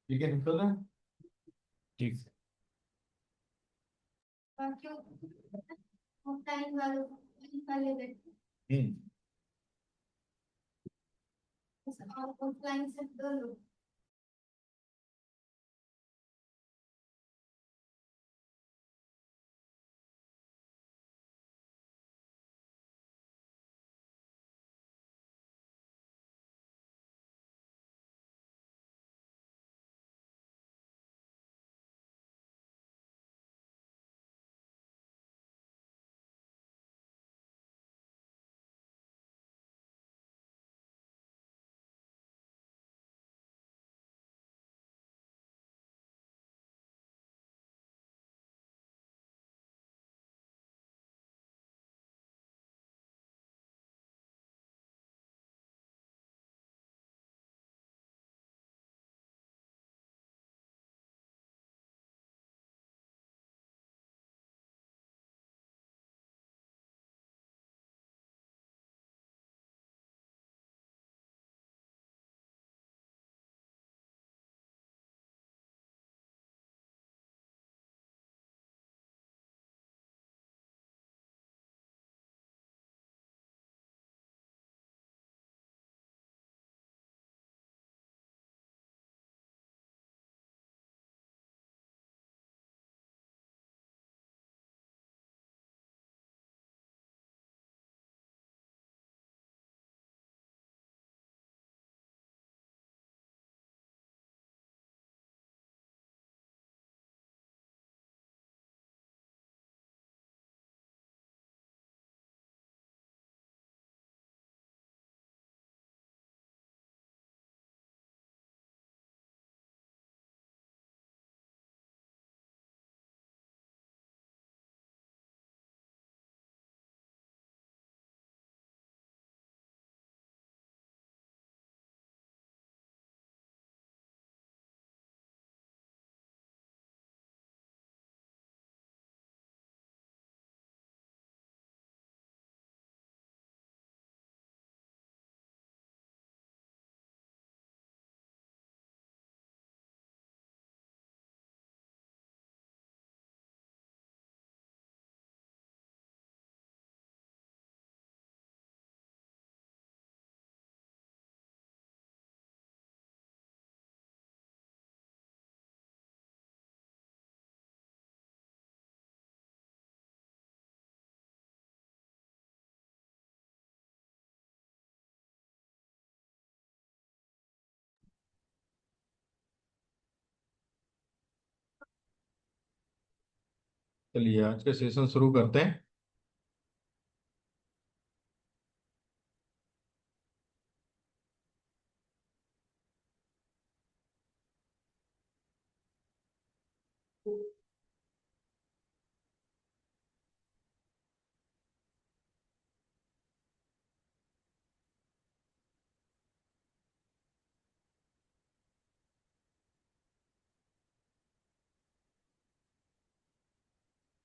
ठीक है, निकल रहे हैं। ठीक है। हम्म। चलिए आज का सेशन शुरू करते हैं।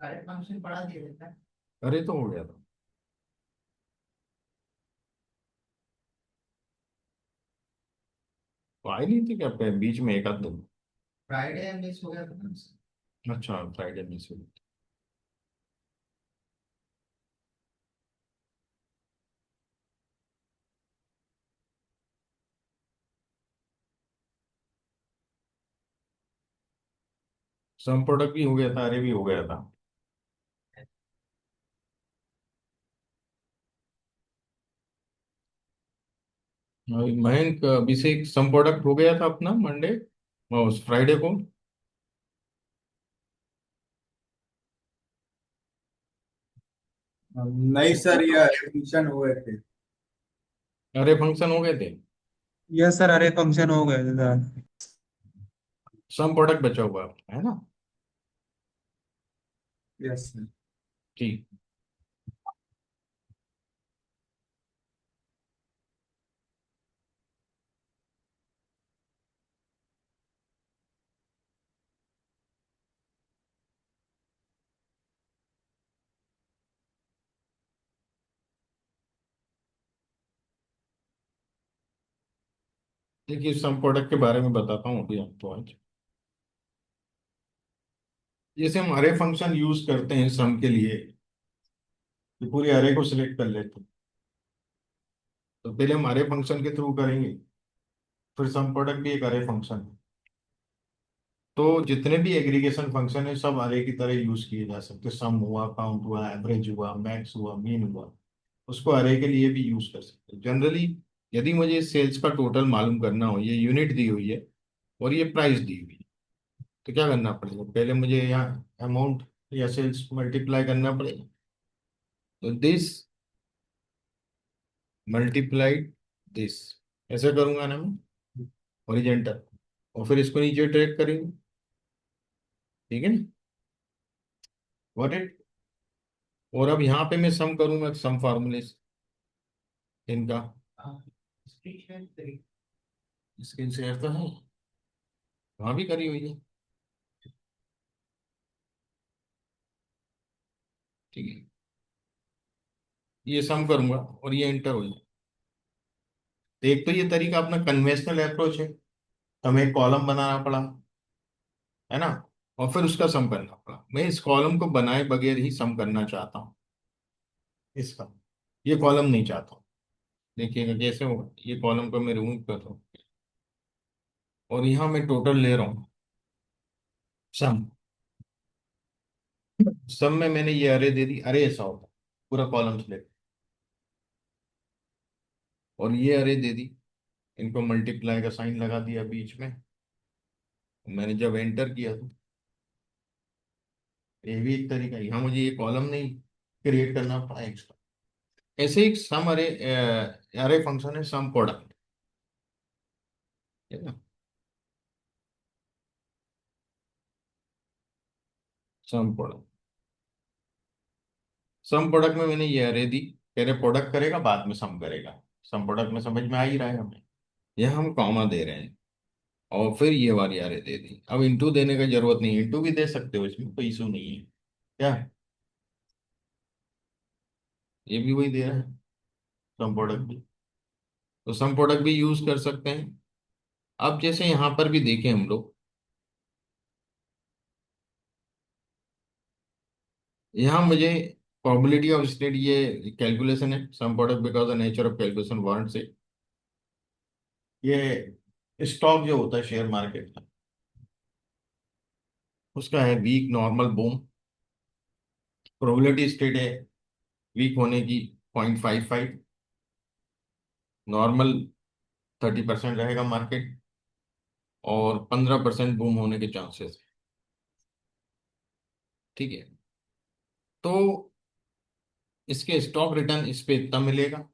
अरे फंक्शन पढ़ा दिया देता है। अरे तो हो गया था। तो आए नहीं थे क्या पे बीच में एक आध दिन? फ्राइडे मिस हो गया था ना। अच्छा, फ्राइडे में से। सम प्रोडक्ट भी हो गया था, अरे भी हो गया था। मयंक अभिषेक सम प्रोडक्ट हो गया था अपना मंडे, उस फ्राइडे को। नहीं सर, ये एडमिशन हुए थे। अरे फंक्शन हो गए थे। यस सर, अरे फंक्शन हो गए थे सर। सम प्रोडक्ट बचा हुआ है ना? Yes sir. ठीक। देखिए सम प्रोडक्ट के बारे में बताता हूँ अभी आपको आज। जैसे हम अरे फंक्शन यूज करते हैं सम के लिए, तो पूरी अरे को सिलेक्ट कर लेते हैं। तो पहले हम अरे फंक्शन के थ्रू करेंगे, फिर सम प्रोडक्ट भी एक अरे फंक्शन है। तो जितने भी एग्रीगेशन फंक्शन है सब अरे की तरह यूज किए जा सकते हैं। सम हुआ, काउंट हुआ, एवरेज हुआ, मैक्स हुआ, मीन हुआ, उसको अरे के लिए भी यूज कर सकते हैं। जनरली यदि मुझे सेल्स का टोटल मालूम करना हो, ये यूनिट दी हुई है और ये प्राइस दी हुई है, तो क्या करना पड़ेगा? पहले मुझे यहाँ अमाउंट या सेल्स मल्टीप्लाई करना पड़ेगा। तो दिस मल्टीप्लाइड दिस, ऐसे करूंगा ना मैं, हॉरिजेंटल, और फिर इसको नीचे ट्रैक करेंगे। ठीक है ना? Got it? और अब यहाँ पे मैं सम करूंगा, सम फार्मूले इनका। स्क्रीन शेयर स्क्रीन शेयर तो है, वहां भी करी हुई है। ठीक है, ये सम करूंगा और ये एंटर हो जाए। तो एक तो ये तरीका अपना कन्वेंशनल अप्रोच है, हमें एक कॉलम बनाना पड़ा, है ना, और फिर उसका सम करना पड़ा। मैं इस कॉलम को बनाए बगैर ही सम करना चाहता हूँ इसका, ये कॉलम नहीं चाहता हूँ। देखिएगा कैसे होगा। ये कॉलम को मैं रिमूव कर रहा हूँ और यहाँ मैं टोटल ले रहा हूँ सम। सम में मैंने ये अरे दे दी, अरे ऐसा होता है, पूरा कॉलम सिलेक्ट, और ये अरे दे दी, इनको मल्टीप्लाई का साइन लगा दिया बीच में। मैंने जब एंटर किया तो ये भी एक तरीका है। यहाँ मुझे ये कॉलम नहीं क्रिएट करना पड़ा एक्स्ट्रा। ऐसे एक सम अरे, अरे फंक्शन है सम प्रोडक्ट, है ना। सम प्रोडक्ट, सम प्रोडक्ट में मैंने ये अरे दी, पहले प्रोडक्ट करेगा बाद में सम करेगा। सम प्रोडक्ट में समझ में आ ही रहा है हमें। यहाँ हम कॉमा दे रहे हैं और फिर ये वाली अरे दे दी। अब इंटू देने का जरूरत नहीं है, इंटू भी दे सकते हो, इसमें कोई इशू नहीं है। क्या, ये भी वही दे रहा है, सम प्रोडक्ट भी। तो सम प्रोडक्ट भी यूज कर सकते हैं। अब जैसे यहाँ पर भी देखें हम लोग, यहाँ मुझे प्रोबेबिलिटी ऑफ स्टेट, ये कैलकुलेशन है sum product because the nature of calculation wants से। ये स्टॉक जो होता है शेयर मार्केट का, उसका है weak normal boom. Probability state है वीक होने की 0.55, नॉर्मल 30% रहेगा मार्केट, और 15% बूम होने के चांसेस। ठीक है, तो इसके स्टॉक रिटर्न इस पे इतना मिलेगा,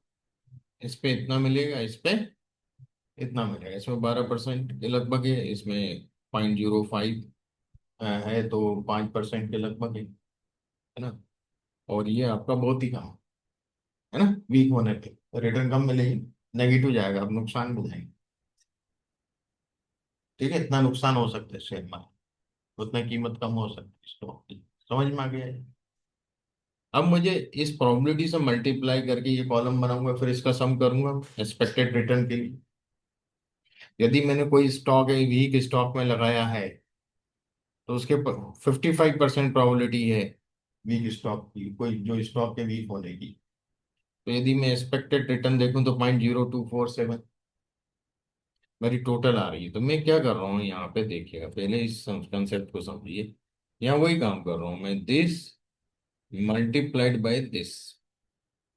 इस पे इतना मिलेगा, इस पे इतना मिलेगा। इसमें 12% के लगभग है, इसमें 0.05 है, तो 5% के लगभग है ना। और ये आपका बहुत ही कम है ना, वीक होने पे रिटर्न कम मिलेगी, नेगेटिव जाएगा, अब नुकसान में जाएंगे। ठीक है, इतना नुकसान हो सकता है शेयर मार्केट, उतना कीमत कम हो सकती है स्टॉक की। समझ में आ गया है? अब मुझे इस प्रोबेबिलिटी से मल्टीप्लाई करके ये कॉलम बनाऊंगा, फिर इसका सम करूंगा एक्सपेक्टेड रिटर्न के लिए। यदि मैंने कोई स्टॉक है वीक स्टॉक में लगाया है, तो उसके 55% प्रोबेबिलिटी है वीक स्टॉक की, कोई जो स्टॉक के वीक होने की। तो यदि मैं एक्सपेक्टेड रिटर्न देखूं तो 0.0247 मेरी टोटल आ रही है। तो मैं क्या कर रहा हूँ यहाँ पे, देखिएगा पहले इस कंसेप्ट को समझिए। यहाँ वही काम कर रहा हूँ मैं, this multiplied by this.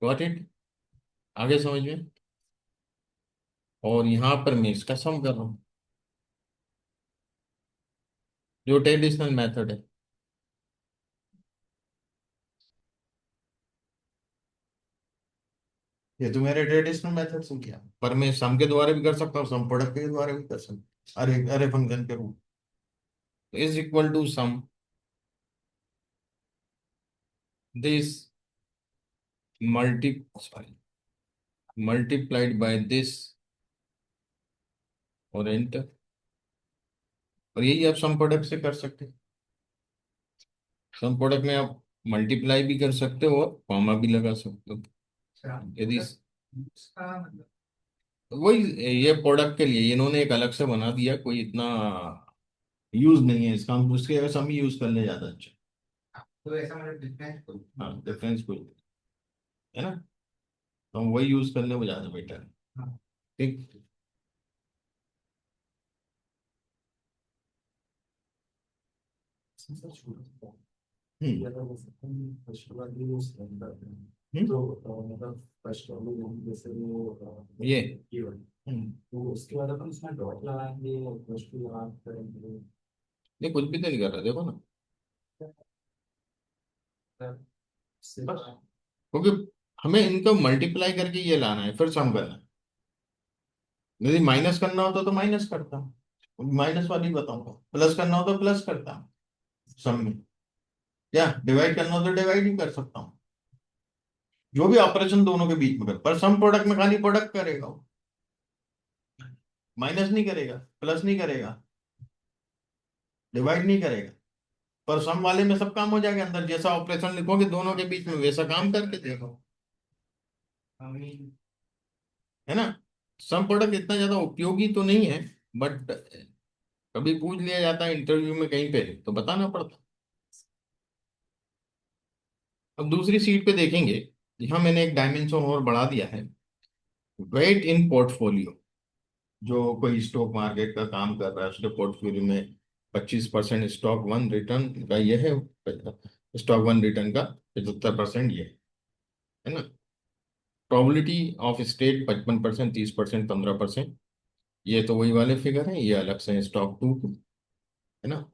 Got it? आगे समझ में? और यहाँ पर मैं इसका सम कर रहा हूँ, जो ट्रेडिशनल मेथड है। ये तो मेरे ट्रेडिशनल मेथड से किया, पर मैं सम के द्वारा भी कर सकता हूँ, सम प्रोडक्ट के द्वारा भी कर सकता हूँ, अरे अरे फंक्शन के रूप is equal to sum this multi sorry multiplied by this और एंटर। और यही आप सम प्रोडक्ट से कर सकते हैं। सम प्रोडक्ट में आप मल्टीप्लाई भी कर सकते हो और कॉमा भी लगा सकते हो। अच्छा यदि मतलब इसका मतलब वही, ये प्रोडक्ट के लिए इन्होंने एक अलग से बना दिया, कोई इतना यूज नहीं है इसका, हम उसके अगर हम यूज कर ले ज्यादा अच्छा। तो ऐसा मतलब डिफरेंस कोई। हाँ, डिफरेंस कोई नहीं, है ना, तो हम वही यूज कर ले, वो ज्यादा बेटर है। हाँ। ठीक। सर छोटा हम्म। या तो फर्स्ट वाली वो सिलेंडर है। हम्म। तो मतलब फर्स्ट वाली जैसे वो ये। ये वाली। हम्म। तो उसके बाद अपन उसमें डॉट लगाएंगे और प्लस टू लगा करेंगे। ये कुछ भी तो नहीं कर रहा, देखो ना। तब से बस, क्योंकि हमें इनको मल्टीप्लाई करके ये लाना है, फिर सम करना है। यदि माइनस करना होता तो माइनस करता, माइनस वाली बताऊंगा, प्लस करना हो तो प्लस करता सम में, क्या डिवाइड करना हो तो डिवाइड ही कर सकता हूँ, जो भी ऑपरेशन दोनों के बीच में कर, पर सम प्रोडक्ट में खाली प्रोडक्ट करेगा वो, माइनस नहीं करेगा, प्लस नहीं करेगा, डिवाइड नहीं करेगा। पर सम वाले में सब काम हो जाएगा, अंदर जैसा ऑपरेशन लिखोगे दोनों के बीच में वैसा काम करके देखो, हमें है ना। सम प्रोडक्ट इतना ज्यादा उपयोगी तो नहीं है, बट कभी पूछ लिया जाता है इंटरव्यू में कहीं पे तो बताना पड़ता। अब दूसरी सीट पे देखेंगे, यहाँ मैंने एक डायमेंशन और बढ़ा दिया है, वेट इन पोर्टफोलियो। जो कोई स्टॉक मार्केट का काम कर रहा है, उसके पोर्टफोलियो में 25% स्टॉक वन रिटर्न का ये है, स्टॉक वन रिटर्न का 75% ये है ना। प्रोबेबिलिटी ऑफ स्टेट 55%, 30%, 15%, ये तो वही वाले फिगर है, ये अलग से है स्टॉक टू, है ना।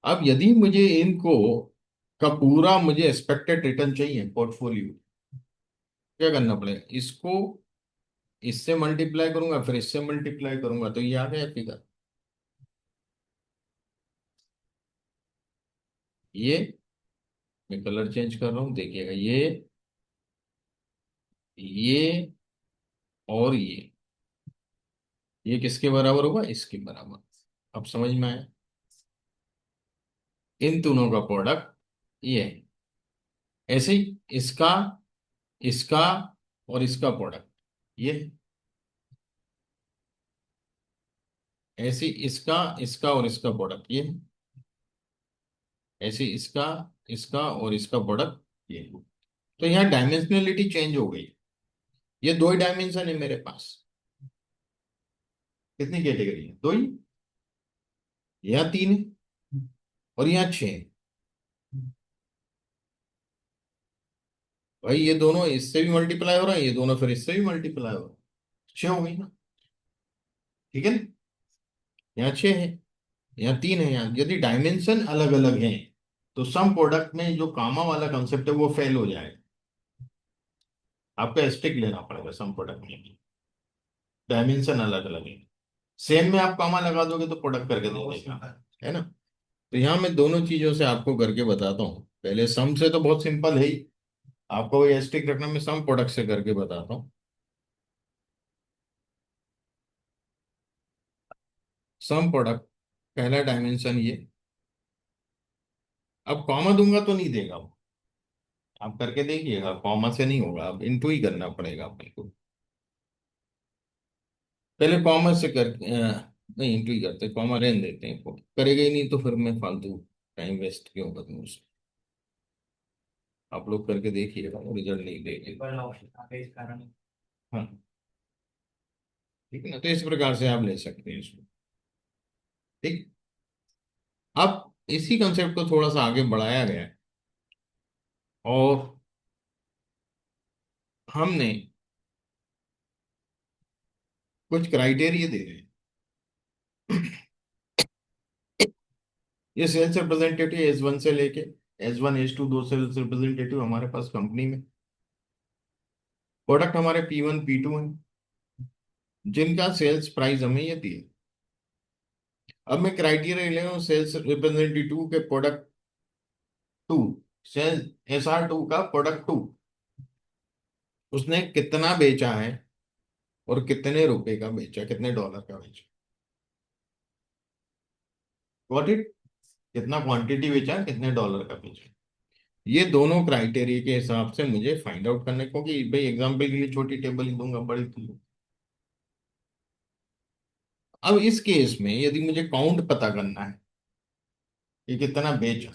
अब यदि मुझे इनको का पूरा मुझे एक्सपेक्टेड रिटर्न चाहिए पोर्टफोलियो, क्या करना पड़ेगा, इसको इससे मल्टीप्लाई करूंगा, फिर इससे मल्टीप्लाई करूंगा, तो ये आ गया फिगर। ये मैं कलर चेंज कर रहा हूं, देखिएगा, ये और ये किसके बराबर होगा, इसके बराबर। अब समझ में आया, इन दोनों का प्रोडक्ट ये है। ऐसे ही इसका, इसका और इसका प्रोडक्ट ये है। ऐसे ही इसका, इसका और इसका प्रोडक्ट ये है। ऐसे ही इसका, इसका और इसका प्रोडक्ट ये है। तो यहाँ डायमेंशनलिटी चेंज हो गई, ये दो ही डायमेंशन है मेरे पास। कितनी कैटेगरी है, दो ही, यहाँ तीन है और यहाँ छह है। भाई ये दोनों इससे भी मल्टीप्लाई हो रहा है, ये दोनों फिर इससे भी मल्टीप्लाई हो रहा है, छह हो गई ना, ठीक है ना। यहाँ छह है, यहाँ तीन है, यहाँ यदि डायमेंशन अलग अलग हैं तो सम प्रोडक्ट में जो कामा वाला कंसेप्ट है वो फेल हो जाएगा। आपको एस्टिक लेना पड़ेगा सम प्रोडक्ट में, डायमेंशन अलग अलग है। सेम में आप कामा लगा दोगे तो प्रोडक्ट करके दे देगा, है ना। तो यहाँ मैं दोनों चीजों से आपको करके बताता हूँ, पहले सम से तो बहुत सिंपल है ही, आपको वही एस्टिक रखना, मैं सम प्रोडक्ट से करके बताता हूँ। सम प्रोडक्ट पहला डायमेंशन ये, अब कॉमा दूंगा तो नहीं देगा वो, आप करके देखिएगा, कॉमा से नहीं होगा, अब इनटू ही करना पड़ेगा अपने को। पहले कॉमा से कर नहीं, इंटू ही करते, कॉमा रहने देते हैं, को करेगा ही नहीं तो फिर मैं फालतू टाइम वेस्ट क्यों करूँ उसमें। आप लोग करके देखिएगा, रिजल्ट नहीं देंगे। ट्रिपल ऑप्शन आगे इस कारण। हाँ, ठीक है ना, तो इस प्रकार से आप ले सकते हैं इसको। ठीक। अब इसी कंसेप्ट को थोड़ा सा आगे बढ़ाया गया है, और हमने कुछ क्राइटेरिया दे रहे हैं। ये सेल्स रिप्रेजेंटेटिव S1 से लेके S1 S2, दो सेल्स रिप्रेजेंटेटिव हमारे पास कंपनी में, प्रोडक्ट हमारे P1 P2 हैं, जिनका सेल्स प्राइस हमें ये दिए। अब मैं क्राइटेरिया ले रहा हूँ सेल्स रिप्रेजेंटेटिव के प्रोडक्ट टू, सेल्स SR2 का प्रोडक्ट टू, उसने कितना बेचा है और कितने रुपए का बेचा, कितने डॉलर का बेचा, गॉट इट, कितना क्वांटिटी बेचा, कितने डॉलर का बेचा। ये दोनों क्राइटेरिया के हिसाब से मुझे फाइंड आउट करने को, कि भाई एग्जांपल के लिए छोटी टेबल ही दूंगा, बड़ी तो अब इस केस में यदि मुझे काउंट पता करना है कि कितना बेचा,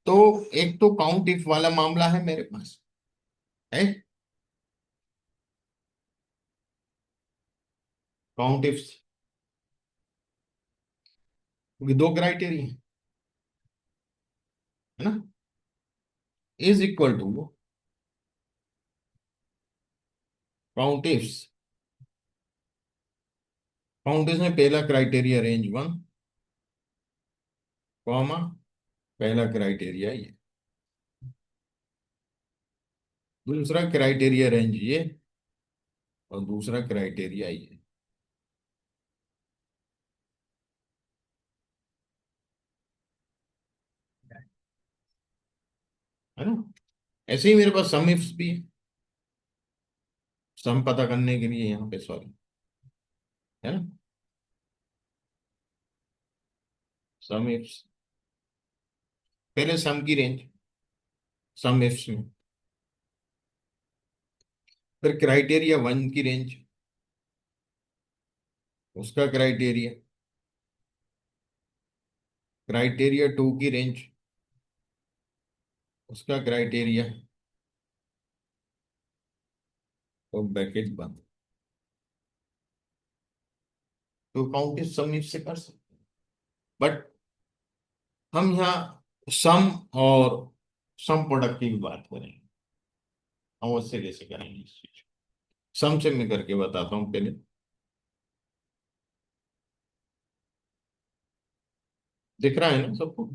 तो एक तो काउंट इफ वाला मामला है मेरे पास, है काउंट इफ, दो क्राइटेरिया है ना, is equal to count ifs. Count if में पहला क्राइटेरिया रेंज वन, कॉमा पहला क्राइटेरिया ये, दूसरा क्राइटेरिया रेंज ये, और दूसरा क्राइटेरिया ये, है ना। ऐसे ही मेरे पास सम इफ्स भी है, सम पता करने के लिए यहाँ पे सॉरी, है ना, सम इफ्स, पहले सम की रेंज सम इफ्स में, फिर क्राइटेरिया वन की रेंज, उसका क्राइटेरिया, क्राइटेरिया टू की रेंज, उसका क्राइटेरिया, और ब्रैकेट बंद। तो काउंट इफ सम इफ से कर सकते हैं, बट हम यहाँ सम और सम प्रोडक्ट की भी बात करेंगे। हम उससे कैसे करेंगे इस चीज, सम से मैं करके बताता हूँ पहले। दिख रहा है ना सबको,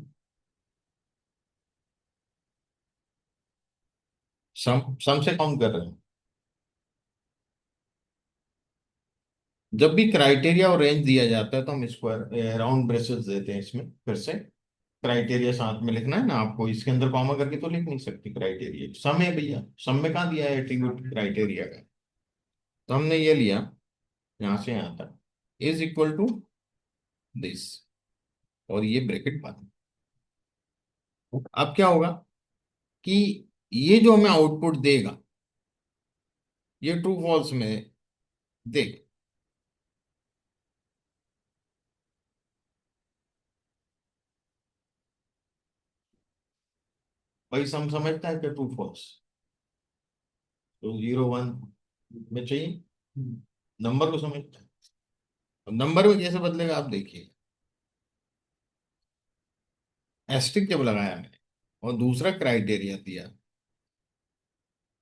सम से काउंट कर रहे हैं। जब भी क्राइटेरिया और रेंज दिया जाता है तो हम स्क्वायर राउंड ब्रेसेस देते हैं इसमें, फिर से क्राइटेरिया साथ में लिखना है ना आपको, इसके अंदर कॉमा करके तो लिख नहीं सकती, क्राइटेरिया सम है भैया, सम में कहाँ दिया है एट्रीब्यूट क्राइटेरिया का, तो हमने ये लिया, यहां से यहां तक इज इक्वल टू दिस, और ये ब्रैकेट बंद। अब क्या होगा कि ये जो हमें आउटपुट देगा, ये ट्रू फॉल्स में देगा। भाई सम समझता है क्या ट्रू फॉल्स, तो जीरो वन में चाहिए, नंबर को समझता है। अब नंबर में कैसे बदलेगा आप देखिए, एस्टिक जब लगाया मैंने और दूसरा क्राइटेरिया दिया,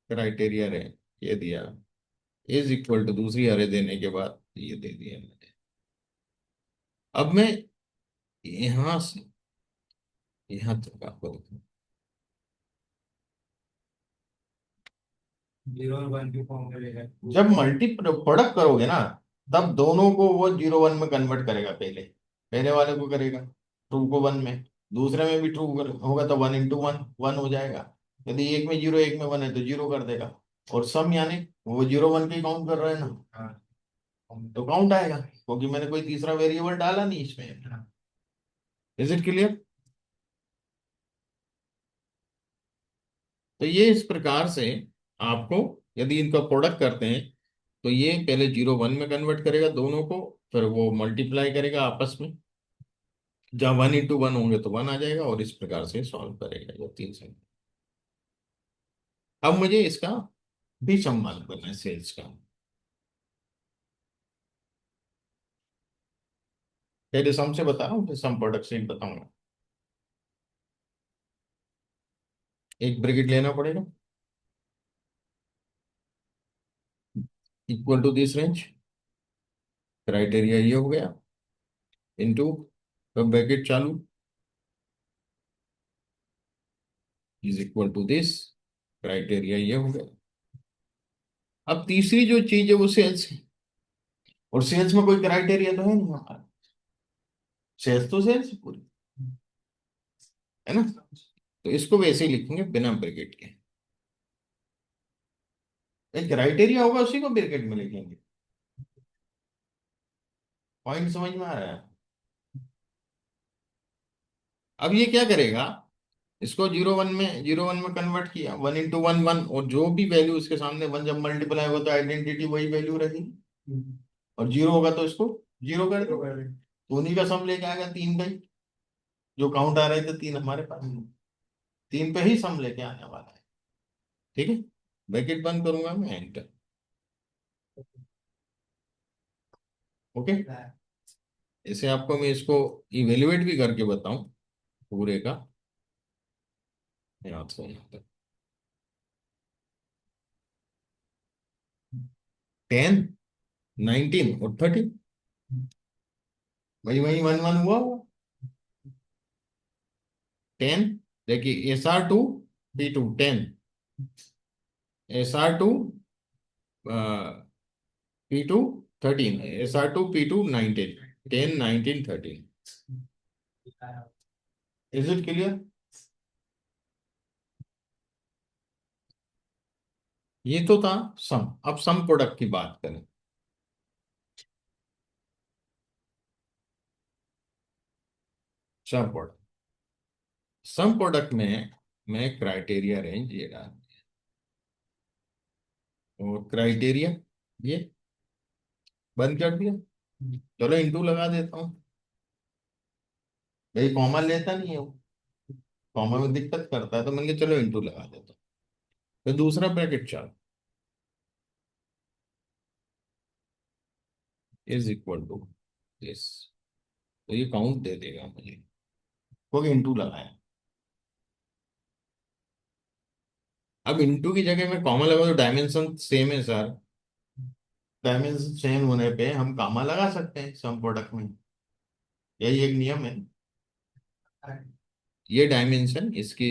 क्राइटेरिया रे ये दिया, इज इक्वल टू दूसरी अरे देने के बाद ये दे दिया मैंने। अब मैं यहां से यहां तक आपको दिखाऊं। जीरो और वन की फॉर्म में लेगा। जब मल्टी प्रोडक्ट करोगे ना, तब दोनों को वो जीरो वन में कन्वर्ट करेगा, पहले पहले वाले को करेगा ट्रू को वन में, दूसरे में भी ट्रू होगा तो वन इंटू वन वन हो जाएगा। यदि एक में जीरो एक में वन है तो जीरो कर देगा, और सम यानी वो जीरो वन के काउंट कर रहे हैं ना, हाँ। तो काउंट आएगा क्योंकि मैंने कोई तीसरा वेरिएबल डाला नहीं इसमें। हाँ। Is it clear. तो ये इस प्रकार से आपको, यदि इनका प्रोडक्ट करते हैं तो ये पहले जीरो वन में कन्वर्ट करेगा दोनों को, फिर वो मल्टीप्लाई करेगा आपस में, जब वन इंटू वन होंगे तो वन आ जाएगा, और इस प्रकार से सॉल्व करेगा ये तीन संख्या। अब मुझे इसका भी सम मालूम करना है, सेल्स का। पहले सम से बता रहा हूँ, फिर सम प्रोडक्ट से ही बताऊंगा। एक ब्रैकेट लेना पड़ेगा equal to this range, criteria ये हो गया, इनटू ब्रैकेट चालू is equal to this, criteria ये हो गया। अब तीसरी जो चीज है वो सेल्स है, और सेल्स में कोई क्राइटेरिया तो है नहीं हमारा, सेल्स तो सेल्स है पूरी, है ना। तो इसको वैसे ही लिखेंगे बिना ब्रैकेट के, एक क्राइटेरिया होगा उसी को ब्रैकेट में लिखेंगे। पॉइंट समझ में आ रहा है। अब ये क्या करेगा, इसको जीरो वन में कन्वर्ट किया, वन इंटू वन वन, और जो भी वैल्यू इसके सामने वन जब मल्टीप्लाई होता है आइडेंटिटी वही वैल्यू रहेगी, और जीरो होगा तो इसको जीरो कर दो। तो उन्हीं का सम लेके आएगा तीन का ही, जो काउंट आ रहे थे तीन हमारे पास, तीन पे ही सम लेके आने वाला है। ठीक है, ब्रैकेट बंद करूंगा मैं, एंटर। ओके, इसे आपको मैं इसको इवेल्युएट भी करके बताऊं पूरे का, याद से यहाँ तक 10, 19 और 30, वही वही वन वन हुआ हुआ 10। देखिए SR2 P2 10, SR2 P2 13, SR2 P2 19, 10 19 13। Is it clear? ये तो था सम। अब सम प्रोडक्ट की बात करें। सम प्रोडक्ट में मैं क्राइटेरिया रेंज ये डाल, और क्राइटेरिया ये बंद कर दिया। चलो इंटू लगा देता हूँ, भाई कॉमा लेता नहीं है वो, कॉमा में दिक्कत करता है, तो मैंने कहा चलो इंटू लगा देता हूँ। फिर दूसरा ब्रैकेट चल इज इक्वल टू दिस, तो ये काउंट दे देगा मुझे, क्योंकि इंटू लगाया। अब इंटू की जगह में कॉमा लगा तो डायमेंशन सेम है सर, डायमेंशन सेम होने पे हम कॉमा लगा सकते हैं सम प्रोडक्ट में, यही एक नियम है। ये डायमेंशन इसकी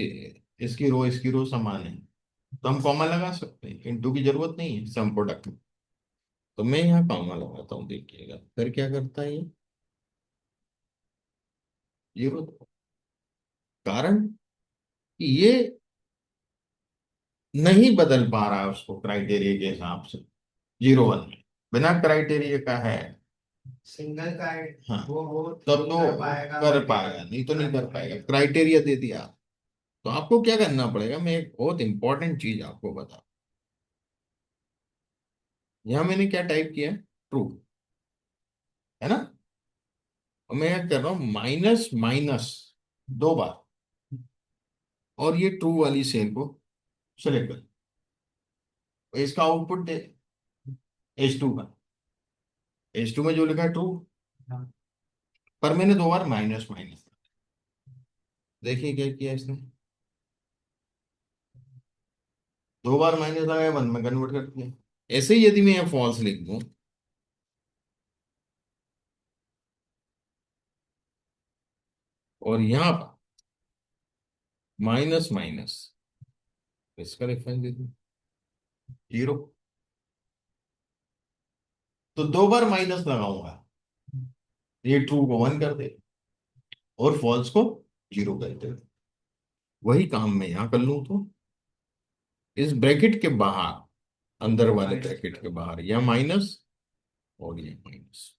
इसकी रो समान है, तो हम कॉमा लगा सकते हैं, इंटू की जरूरत नहीं है सम प्रोडक्ट में। तो मैं यहाँ कॉमा लगाता हूँ, देखिएगा फिर क्या करता है ये, जीरो। कारण कि ये नहीं बदल पा रहा है उसको क्राइटेरिया के हिसाब से, जीरो वन बिना क्राइटेरिया का है। सिंगल का है, हाँ, वो तब तो कर पाएगा, कर पाएगा, नहीं तो नहीं कर पाएगा, क्राइटेरिया दे दिया। तो आपको क्या करना पड़ेगा, मैं एक बहुत इंपॉर्टेंट चीज आपको बता, यहां मैंने क्या टाइप किया, ट्रू, है ना। और मैं क्या कर रहा हूं, माइनस माइनस दो बार, और ये ट्रू वाली सेल को सेलेक्ट कर, इसका आउटपुट दे H2 का, H2 में जो लिखा है ट्रू, पर मैंने दो बार माइनस माइनस, देखिए क्या किया इसने, दो बार माइनस लगाया, वन में कन्वर्ट कर दिया। ऐसे ही यदि मैं यहाँ फॉल्स लिख दूं, और यहाँ पर माइनस माइनस, इसका रेफरेंस दे दूं जीरो, तो दो बार माइनस लगाऊंगा, ये ट्रू को वन कर दे और फॉल्स को जीरो कर दे। वही काम मैं यहाँ कर लूं तो इस ब्रैकेट के बाहर, अंदर वाले ब्रैकेट के बाहर, या माइनस और ये माइनस,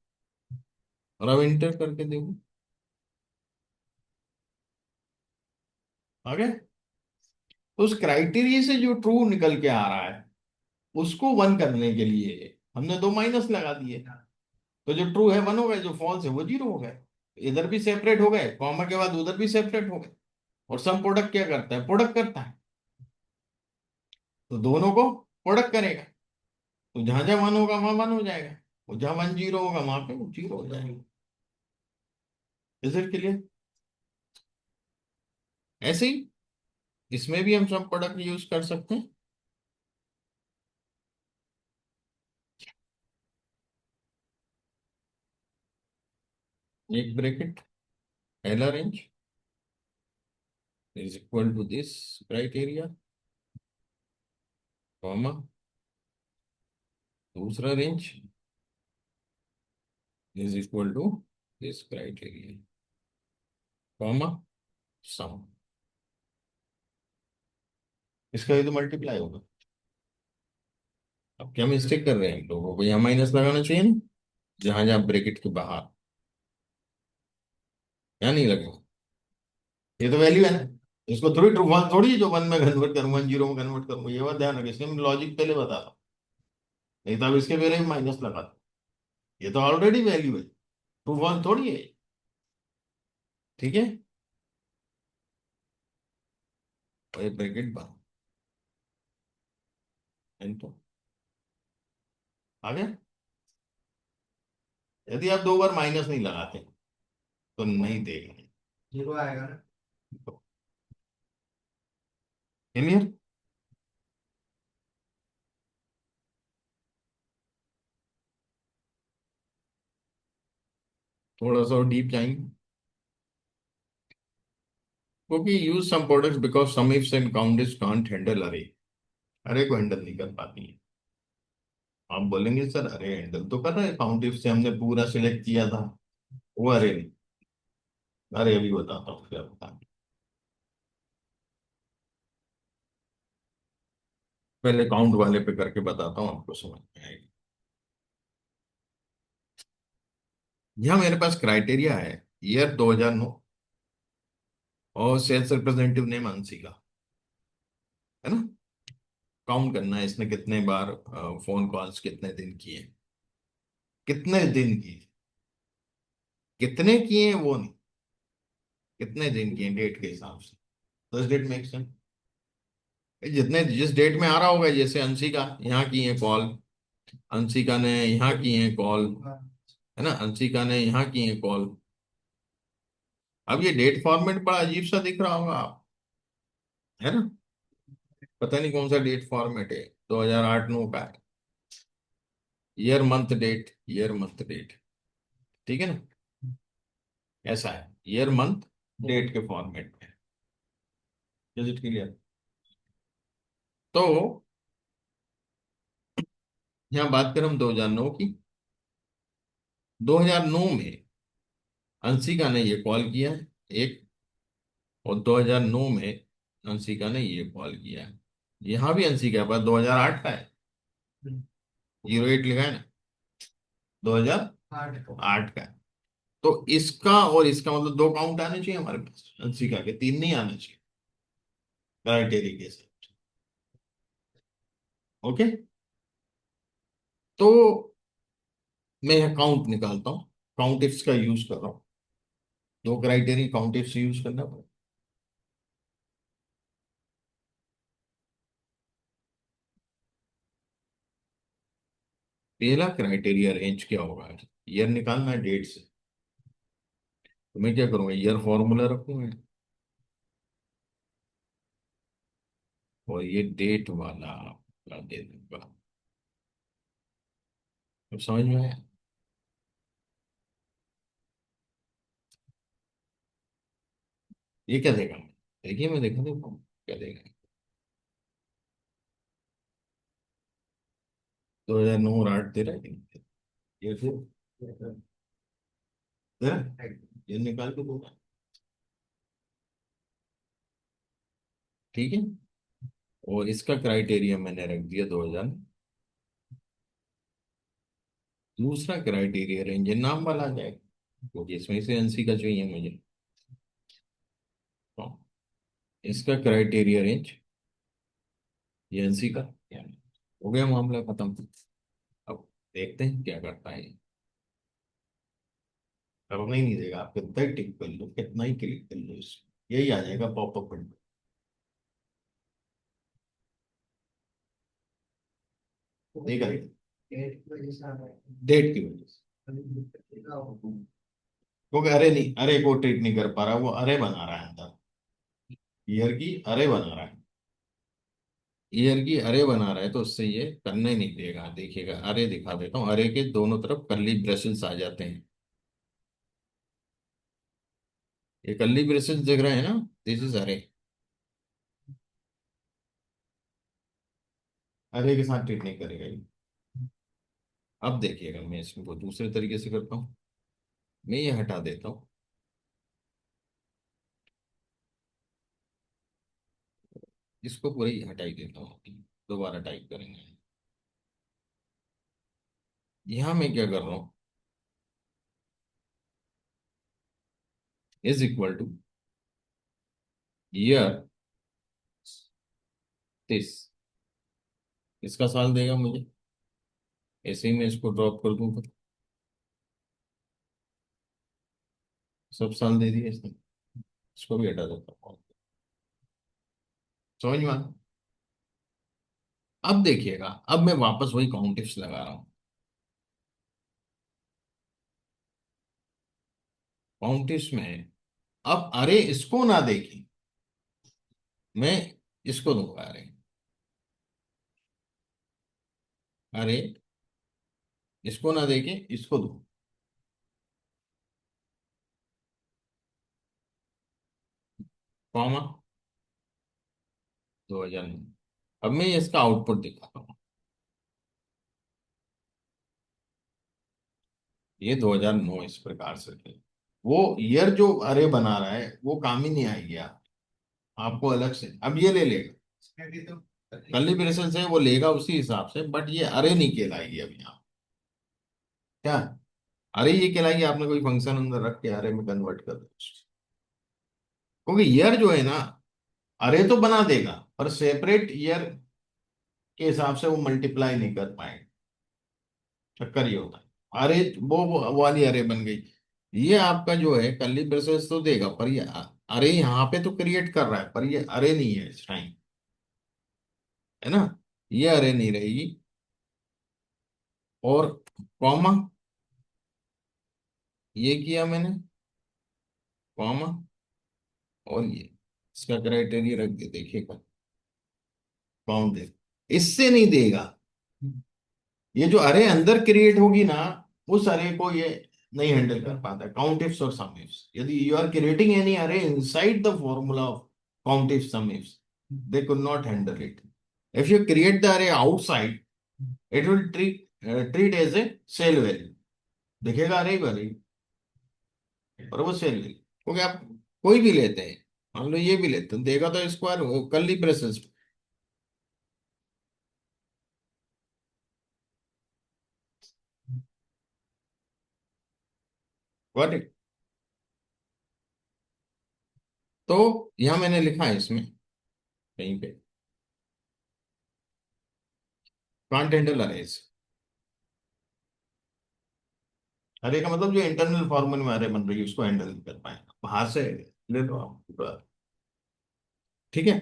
और अब इंटर करके देखो आ गया। तो उस क्राइटेरिया से जो ट्रू निकल के आ रहा है, उसको वन करने के लिए हमने दो माइनस लगा दिए, तो जो ट्रू है वन हो गए, जो फॉल्स है वो जीरो हो गए। इधर भी सेपरेट हो गए, कॉमा के बाद उधर भी सेपरेट हो गए। और सम प्रोडक्ट क्या करता है, प्रोडक्ट करता है, तो दोनों को प्रोडक्ट करेगा, तो जहां जहां वन होगा वहां वन हो जाएगा, और जहां वन जीरो होगा वहां पे जीरो हो जाएगा। Is it clear? ऐसे ही इसमें भी हम सम प्रोडक्ट यूज कर सकते हैं। एक ब्रैकेट पहला range is equal to this criteria, comma दूसरा range is equal to this criteria, comma sum. इसका ये तो मल्टीप्लाई होगा। अब क्या मिस्टेक कर रहे हैं हम लोगों को, यहाँ माइनस लगाना चाहिए ना, जहां जहां ब्रैकेट के बाहर, यहाँ नहीं लगेगा, ये तो वैल्यू है ना, इसको थोड़ी ट्रू फॉल्स थोड़ी जो वन में कन्वर्ट करूंगा, जीरो में कन्वर्ट करूंगा, ये बात ध्यान रखिए, इसलिए मैं लॉजिक पहले बता रहा हूँ, नहीं तो अब इसके पहले भी माइनस लगा दो। ये तो ऑलरेडी वैल्यू है, ट्रू फॉल्स थोड़ी है। ठीक है, और ये ब्रैकेट बंद, तो आ गया। यदि आप दो बार माइनस नहीं लगाते तो नहीं देगा। जीरो आएगा ना। क्लियर। थोड़ा सा डीप जाएंगे, क्योंकि use some products because some ifs and counters can't handle array. Array को हैंडल नहीं कर पाती है। आप बोलेंगे सर अरे हैंडल तो कर रहे हैं, काउंट इफ से हमने पूरा सिलेक्ट किया था, वो अरे नहीं। अरे अभी बताता हूँ क्या बता। पहले काउंट वाले पे करके बताता हूँ, आपको समझ में आएगी। यहाँ मेरे पास क्राइटेरिया है, ईयर 2009, और सेल्स रिप्रेजेंटेटिव नेम अंशिका, है ना। काउंट करना है इसने कितने बार फोन कॉल्स कितने दिन किए, कितने दिन किए, कितने किए वो नहीं, कितने दिन किए डेट के हिसाब से। दस डेट मेक सेंस। जितने जिस डेट में आ रहा होगा, जैसे अंशिका यहाँ की है कॉल, अंशिका ने यहाँ की है कॉल, है ना, अंशिका ने यहाँ की है कॉल। अब ये डेट फॉर्मेट बड़ा अजीब सा दिख रहा होगा आप, है ना। पता नहीं कौन सा डेट फॉर्मेट है, 2008 9 का है। Year month date, year month date, ठीक है ना, ऐसा है ईयर मंथ डेट के फॉर्मेट में। Is it clear. तो यहाँ बात करें हम 2009 की, 2009 में अंशिका ने ये कॉल किया है एक, और 2009 में अंशिका ने ये कॉल किया है। यहाँ भी अंशिका के पास 2008 का है, 08 लिखा है ना, 2008 का है। तो इसका और इसका मतलब दो काउंट आने चाहिए हमारे पास, अंशिका के तीन नहीं आने चाहिए क्राइटेरिया के साथ। ओके, तो मैं यह काउंट निकालता हूँ, काउंट इफ्स का यूज कर रहा हूँ। दो क्राइटेरिया काउंट इफ्स यूज करना पड़ेगा। पहला क्राइटेरिया रेंज क्या होगा, ईयर निकालना है डेट से। तो मैं क्या करूंगा, ईयर फॉर्मूला रखूंगा, और ये डेट वाला दे दूंगा। तो समझ में आया। ये क्या देगा, देखिए मैं देखा देखो क्या देगा। 2009 और 8 दे रहा है कि नहीं? ये फिर दे रहा है? ये निकाल के दूंगा, ठीक है। और इसका क्राइटेरिया मैंने रख दिया 2000। दूसरा क्राइटेरिया रेंज नाम वाला आ जाएगा, क्योंकि इसमें से एनसी का चाहिए मुझे। तो इसका क्राइटेरिया रेंज ये एनसी का, यानी हो गया मामला खत्म। अब देखते हैं क्या करता है ये। करना ही नहीं देगा, आप कितना ही टिक कर लो, कितना ही क्लिक कर लो, इसमें यही आ जाएगा पॉपअप विंडो। देगा ही, डेट की वजह से। क्योंकि अरे नहीं, अरे को ट्रीट नहीं कर पा रहा, वो अरे बना रहा है अंदर, ईयर की अरे बना रहा है, ईयर की अरे बना रहा है, तो उससे ये करने ही नहीं देगा। देखिएगा अरे दिखा देता हूँ, अरे के दोनों तरफ कर्ली ब्रेसेस आ जाते हैं। ये कर्ली ब्रेसेस दिख रहे हैं ना, दिस इज अरे। अरे के साथ ट्रीट नहीं करेगा ये। अब देखिएगा मैं इसको दूसरे तरीके से करता हूँ, मैं ये हटा देता हूँ, इसको पूरा ही हटा ही देता हूँ, दोबारा टाइप करेंगे। यहाँ मैं क्या कर रहा हूँ, is equal two year this, इसका साल देगा मुझे, ऐसे ही मैं इसको ड्रॉप कर दूंगा। सब साल दे दिए इसने, इसको भी हटा देता हूँ। समझ में आ- अब देखिएगा, अब मैं वापस वही काउंटिफ्स लगा रहा हूँ। काउंटिफ्स में अब अरे इसको ना देखी, मैं इसको दूंगा अरे। अरे इसको ना देखे, इसको दू, कॉमा 2009। अब मैं इसका आउटपुट दिखाता हूँ। ये 2009 इस प्रकार से है। वो ईयर जो अरे बना रहा है वो काम ही नहीं आएगी आपको अलग से। अब ये ले लेगा, कर्ली ब्रेसेस है वो लेगा उसी हिसाब से, बट ये अरे नहीं कहलाएगी अब यहाँ। क्या, अरे ये कहलाएगी आपने कोई फंक्शन अंदर रख के अरे में कन्वर्ट कर दो, क्योंकि ईयर जो है ना, अरे तो बना देगा पर सेपरेट ईयर के हिसाब से वो मल्टीप्लाई नहीं कर पाएंगे। चक्कर ये होता है। अरे वो वाली अरे बन गई। ये आपका जो है कर्ली ब्रेसेस तो देगा, पर ये अरे यहाँ पे तो क्रिएट कर रहा है, पर ये अरे नहीं है इस टाइम, है ना। ये अरे नहीं रहेगी। और कॉमा, ये किया मैंने, कॉमा, और ये इसका क्राइटेरिया रख दे, देखिएगा काउंट दे, इससे नहीं देगा। ये जो अरे अंदर क्रिएट होगी ना, उस अरे को ये नहीं हैंडल कर पाता। काउंट इफ्स और सम इफ्स, यदि यू आर क्रिएटिंग एनी अरे inside the formula of count if some ifs, they could not handle it. If you create the array outside, it will treat as a cell value, दिखेगा अरे value, और वो cell value. क्योंकि आप कोई भी लेते हैं, मान लो ये भी लेते हैं, देगा तो square curly braces. Got it. तो यहां मैंने लिखा है इसमें कहीं पे, कांट हैंडल अरेज। अरे का मतलब जो इंटरनल फॉर्मूले में अरे बन रही है उसको हैंडल नहीं कर पाएंगे, बाहर से ले लो आप पूरा। ठीक है,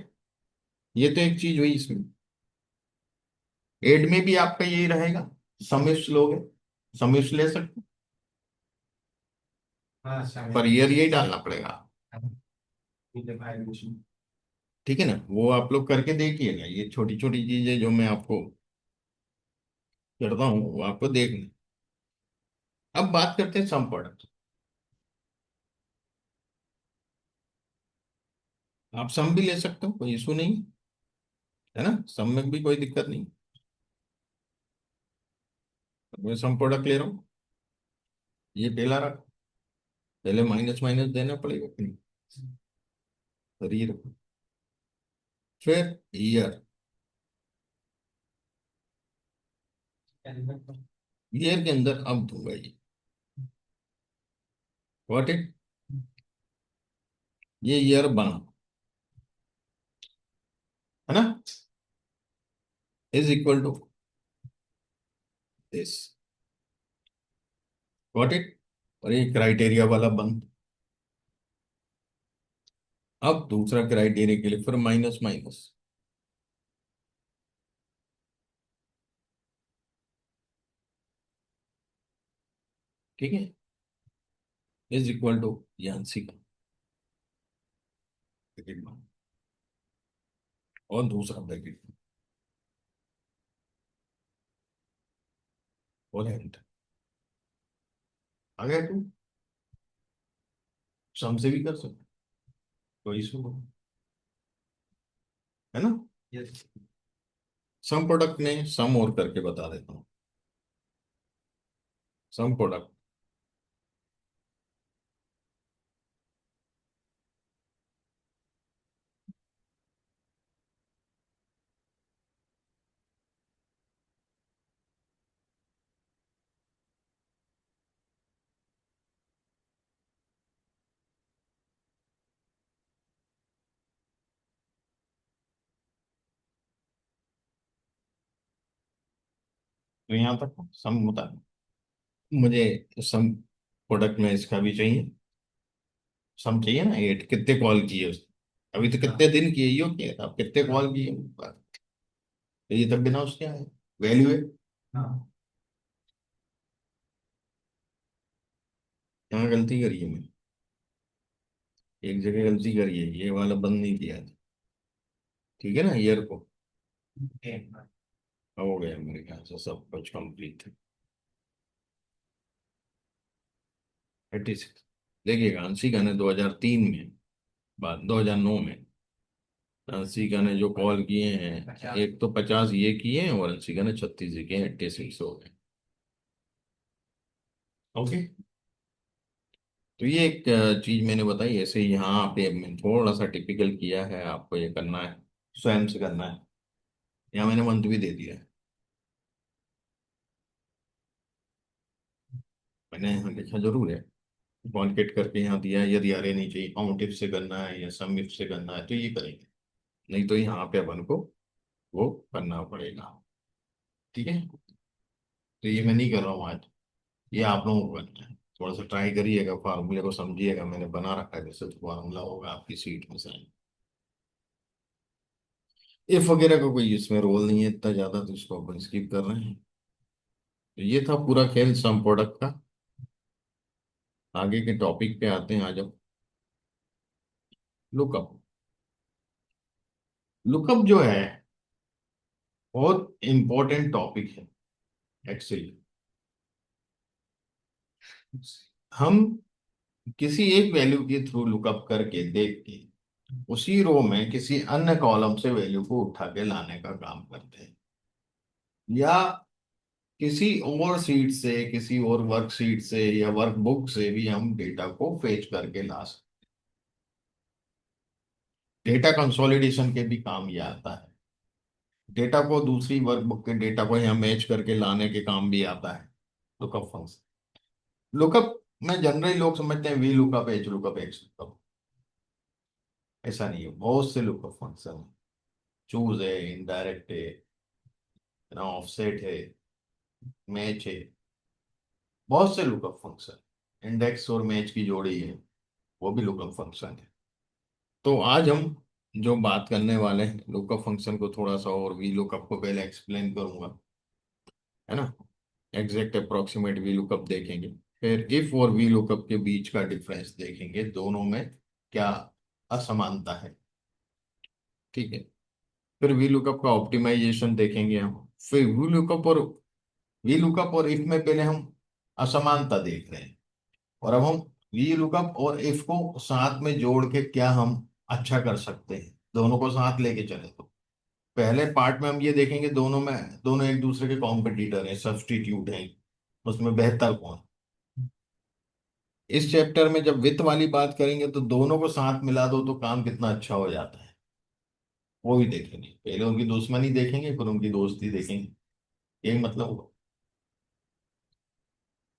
ये तो एक चीज हुई इसमें। एड में भी आपका यही रहेगा, समिश्र लोगे, समिश्र ले सकते, हाँ शामिल पर ईयर यही डालना पड़ेगा। ठीक है भाई कुछ ठीक है ना, वो आप लोग करके देखिएगा, ये छोटी छोटी चीजें जो मैं आपको करता हूँ वो आपको देखना। अब बात करते हैं सम प्रोडक्ट। आप सम भी ले सकते हो, कोई इशू नहीं, है ना, सम में भी कोई दिक्कत नहीं। मैं सम प्रोडक्ट ले रहा हूँ, ये पहला रखो, पहले माइनस माइनस देना पड़ेगा कि नहीं, फिर ये रखो, फिर ईयर, ईयर के अंदर अब दूंगा ये, व्हाट इट, ये ईयर बना, है ना, is equal to this, what it, और ये क्राइटेरिया वाला बंद। अब दूसरा क्राइटेरिया के लिए फिर माइनस माइनस, ठीक है, इज इक्वल टू यांसी का ब्रैकेट में, और दूसरा ब्रैकेट में, और एंटर। आ गया तू, सम से भी कर सकते, कोई इशू नहीं, है ना। यस सम प्रोडक्ट में सम और करके बता देता हूँ। सम प्रोडक्ट, तो यहाँ तक सम होता है। मुझे सम प्रोडक्ट में इसका भी चाहिए, सम चाहिए ना, 8 कितने कॉल किए उसने, अभी तो कितने दिन किए, यो किया था, अब कितने कॉल किए, तो ये तब बिना उसके आए, वैल्यू है। हाँ। यहाँ गलती करी है मैंने, एक जगह गलती करी है, ये वाला बंद नहीं किया था। ठीक है ना, ईयर को हो गया मेरे ख्याल से सब कुछ कंप्लीट। 36। देखिएगा अंशिका ने 2003 में, बाद 2009 में अंशिका ने जो कॉल किए हैं, एक तो 50 ये किए हैं और अंशिका ने 36 किए हैं, 86 हो गए। ओके। तो ये एक चीज मैंने बताई ऐसे, यहाँ पे मैं थोड़ा सा टिपिकल किया है, आपको ये करना है, स्वयं से करना है। यहाँ मैंने मंथ भी दे दिया है, मैंने यहाँ लिखा जरूर है, कॉन्केट करके यहाँ दिया है, यदि आरे नीचे काउंट इफ से करना है या सम इफ से करना है तो ये करेंगे, नहीं तो यहाँ पे अपन को वो करना पड़ेगा। ठीक है, तो ये मैं नहीं कर रहा हूँ आज, ये आप लोगों को करना है। थोड़ा सा ट्राई करिएगा, फार्मूले को समझिएगा, मैंने बना रखा है जैसे तो फार्मूला होगा आपकी सीट में से। इफ वगैरह का कोई इसमें रोल नहीं है इतना ज्यादा, तो इसको अपन स्किप कर रहे हैं। तो ये था पूरा खेल सम प्रोडक्ट का। आगे के टॉपिक पे आते हैं, आ जाओ। लुकअप। लुकअप जो है बहुत इंपॉर्टेंट टॉपिक है एक्चुअली। हम किसी एक वैल्यू के थ्रू लुकअप करके देख के उसी रो में किसी अन्य कॉलम से वैल्यू को उठा के लाने का काम करते हैं, या किसी और सीट से, किसी और वर्कशीट से या वर्कबुक से भी हम डेटा को फेच करके ला सकते हैं। डेटा कंसोलिडेशन के भी काम ये आता है, डेटा को दूसरी वर्कबुक के डेटा को यहाँ मैच करके लाने के काम भी आता है लुकअप फंक्शन। लुकअप में जनरली लोग समझते हैं we lookup, H lookup, x lookup. ऐसा नहीं है, बहुत से लुकअप फंक्शन है, चूज है, इनडायरेक्ट है ना, ऑफसेट है, मैच है, बहुत से लुकअप फंक्शन, इंडेक्स और मैच की जोड़ी है, वो भी लुकअप फंक्शन है। तो आज हम जो बात करने वाले हैं लुकअप फंक्शन को थोड़ा सा और वी लुकअप को पहले एक्सप्लेन करूंगा, है ना। एग्जैक्ट अप्रोक्सीमेट वी लुकअप देखेंगे, फिर इफ और वी लुकअप के बीच का डिफरेंस देखेंगे, दोनों में क्या असमानता है। ठीक है, फिर वी लुकअप का ऑप्टिमाइजेशन देखेंगे हम, फिर वी लुकअप और इफ में पहले हम असमानता देख रहे हैं, और अब हम वी लुकअप और इफ को साथ में जोड़ के क्या हम अच्छा कर सकते हैं, दोनों को साथ लेके चले तो पहले पार्ट में हम ये देखेंगे दोनों एक दूसरे के कॉम्पिटिटर हैं, सब्स्टिट्यूट हैं, उसमें बेहतर कौन। इस चैप्टर में जब वित्त वाली बात करेंगे तो दोनों को साथ मिला दो तो काम कितना अच्छा हो जाता है, वो भी देखेंगे। पहले उनकी दुश्मनी देखेंगे, फिर उनकी दोस्ती देखेंगे, यही मतलब हुआ।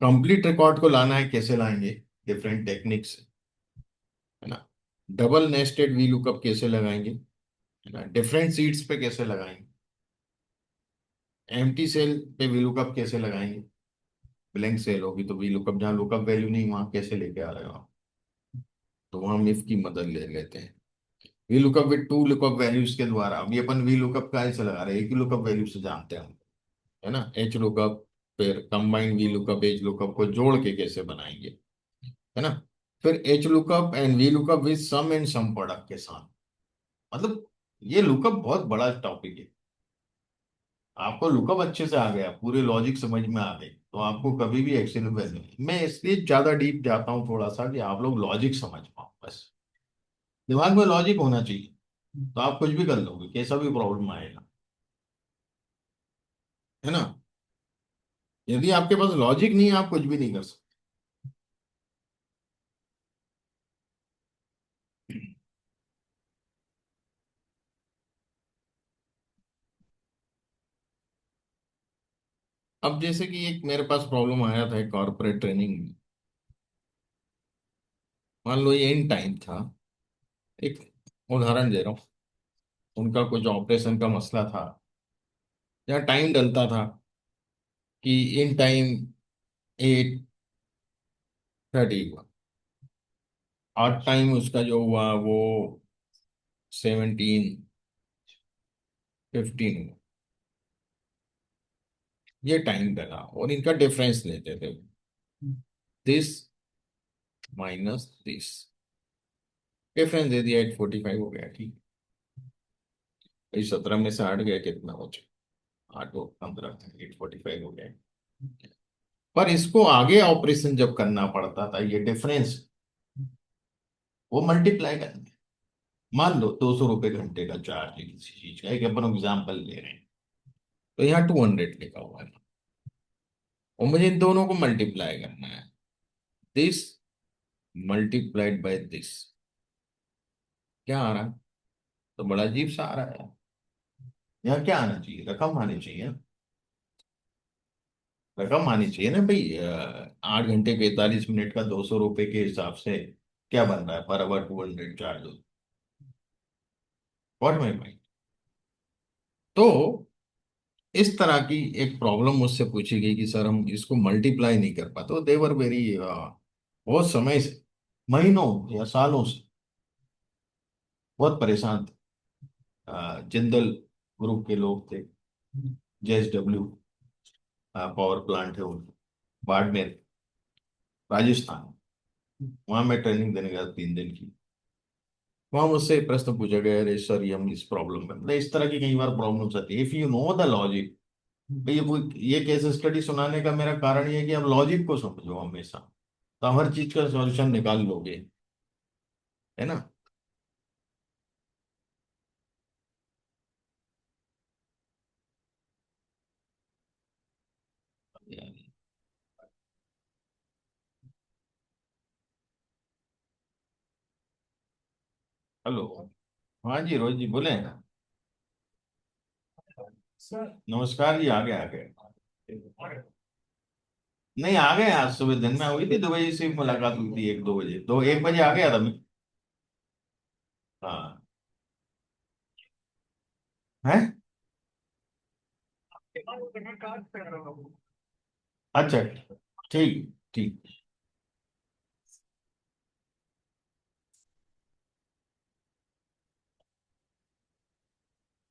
कंप्लीट रिकॉर्ड को लाना है, कैसे लाएंगे, डिफरेंट टेक्निक्स, है ना। डबल नेस्टेड वी लुकअप कैसे लगाएंगे, है ना, डिफरेंट सीट्स पे कैसे लगाएंगे, एम्प्टी सेल पे वी लुकअप कैसे लगाएंगे, ब्लैंक सेल होगी तो वी लुकअप, जहाँ लुकअप वैल्यू नहीं वहां कैसे लेके आ रहे हो आप, तो वहां हम इफ की मदद ले लेते हैं। We lookup with two lookup values के द्वारा, अभी अपन वी लुकअप का ऐसे लगा रहे हैं, एक ही लुकअप वैल्यू से जानते हैं हम, है ना। एच लुकअप, फिर combined V lookup H lookup को जोड़ के कैसे बनाएंगे, है ना। फिर H lookup and V lookup with sum and sum product के साथ, मतलब ये लुकअप बहुत बड़ा टॉपिक है। आपको लुकअप अच्छे से आ गया, पूरे लॉजिक समझ में आ गई, तो आपको कभी भी एक्सेल वैल्यू, मैं इसलिए ज्यादा डीप जाता हूँ थोड़ा सा कि आप लोग लॉजिक समझ पाओ बस, दिमाग में लॉजिक होना चाहिए, तो आप कुछ भी कर लोगे, कैसा भी प्रॉब्लम आएगा, है ना। यदि आपके पास लॉजिक नहीं है आप कुछ भी नहीं कर सकते। अब जैसे कि एक मेरे पास प्रॉब्लम आया था कॉर्पोरेट ट्रेनिंग में, मान लो ये इन टाइम था, एक उदाहरण दे रहा हूँ, उनका कुछ ऑपरेशन का मसला था, या टाइम डलता था कि इन टाइम 8:30 हुआ, और टाइम उसका जो हुआ वो 17:15 हुआ। ये टाइम लगा और इनका डिफरेंस लेते थे, दिस माइनस दिस, डिफरेंस दे दिया, 8:45 हो गया, ठीक। इस 17 में से 8 गया, कितना बचा? 8 और 15, 8:45 हो गया। पर इसको आगे ऑपरेशन जब करना पड़ता था, ये डिफरेंस वो मल्टीप्लाई करना है। मान लो 200 रुपये घंटे का चार्ज है किसी चीज का, एक अपन एग्जाम्पल ले रहे हैं, तो यहाँ 200 लिखा हुआ है और मुझे इन दोनों को मल्टीप्लाई करना है, दिस मल्टीप्लाइड बाय दिस, क्या आ रहा है? तो बड़ा अजीब सा आ रहा है। यहाँ क्या आना चाहिए? रकम आनी चाहिए, रकम आनी चाहिए ना भाई। 8 घंटे 45 मिनट का 200 रुपये के हिसाब से क्या बन रहा है? Per hour 200 charge. What my mind. तो इस तरह की एक प्रॉब्लम मुझसे पूछी गई कि सर हम इसको मल्टीप्लाई नहीं कर पाते, तो देवर वेरी, बहुत समय से, महीनों या सालों से बहुत परेशान थे। जिंदल ग्रुप के लोग थे, JSW पावर प्लांट है वो, बाड़मेर, राजस्थान। वहां मैं ट्रेनिंग देने गया 3 दिन की। वहां मुझसे प्रश्न पूछा गया, अरे सर ये हम इस प्रॉब्लम में, मतलब इस तरह की कई बार प्रॉब्लम्स आती है, if you know the logic. ये केस स्टडी सुनाने का मेरा कारण ये है कि आप लॉजिक को समझो हमेशा, तो आप हर चीज का सॉल्यूशन निकाल लोगे, है ना। हेलो। हाँ जी, रोज जी बोले। सर नमस्कार जी, आ गए आ गए। नहीं, आ गए, आज सुबह दिन में हुई थी, 2 बजे से मुलाकात हुई थी, 1-2 बजे, 1 बजे आ गया था मैं। हाँ। है। अच्छा, ठीक ठीक।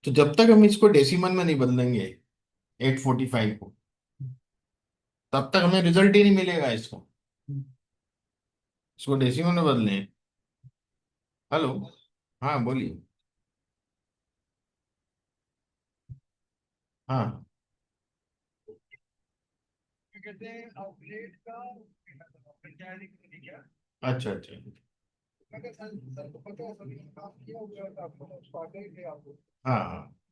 तो जब तक हम इसको डेसिमल में नहीं बदलेंगे 8:45 को, तब तक हमें रिजल्ट ही नहीं मिलेगा इसको। इसको डेसिमल में बदलें। हेलो। हाँ बोलिए। हाँ। अच्छा अच्छा। हाँ हाँ।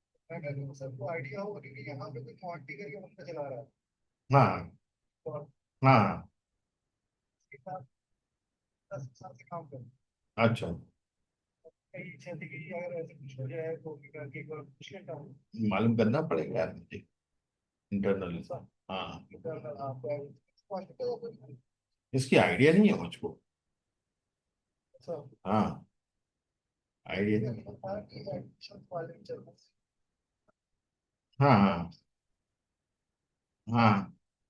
हाँ हाँ। अच्छा, मालूम करना पड़ेगा यार मुझे, इंटरनल। हाँ, इसकी आइडिया नहीं है मुझको। हाँ, आइडिया नहीं है। हाँ हाँ हाँ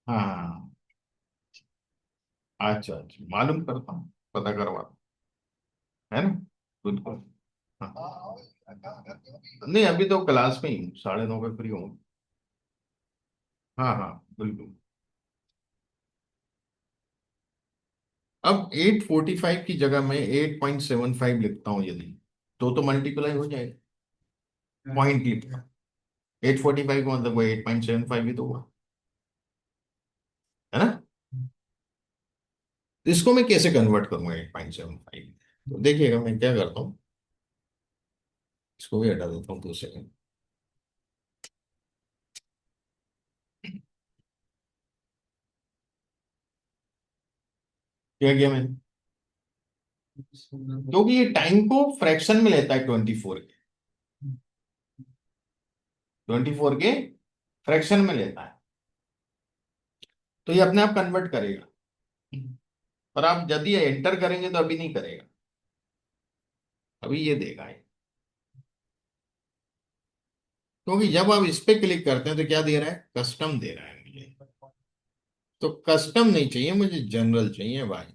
हाँ हाँ। अच्छा अच्छा, मालूम करता हूँ, पता करवा, है ना। बिल्कुल। हाँ। नहीं, अभी तो क्लास में ही हूँ, 9:30 पे फ्री हूँ। हाँ हाँ, बिल्कुल। अब 8:45 की जगह मैं 8.75 लिखता हूँ यदि, तो मल्टीप्लाई हो जाएगा, पॉइंट लिखना। 8:45 का मतलब वो 8.75 ही तो हुआ, है ना। तो इसको मैं कैसे कन्वर्ट करूंगा 8.75? तो देखिएगा मैं क्या करता हूँ, इसको भी हटा देता हूँ 2 सेकंड। क्या किया मैंने? क्योंकि ये टाइम को फ्रैक्शन में लेता है, 24 के फ्रैक्शन में लेता है, तो ये अपने आप कन्वर्ट करेगा। पर आप यदि एंटर करेंगे तो अभी नहीं करेगा, अभी ये देगा ये। क्योंकि जब आप इस पे क्लिक करते हैं तो क्या दे रहा है? कस्टम दे रहा है मुझे। तो कस्टम नहीं चाहिए मुझे, जनरल चाहिए भाई।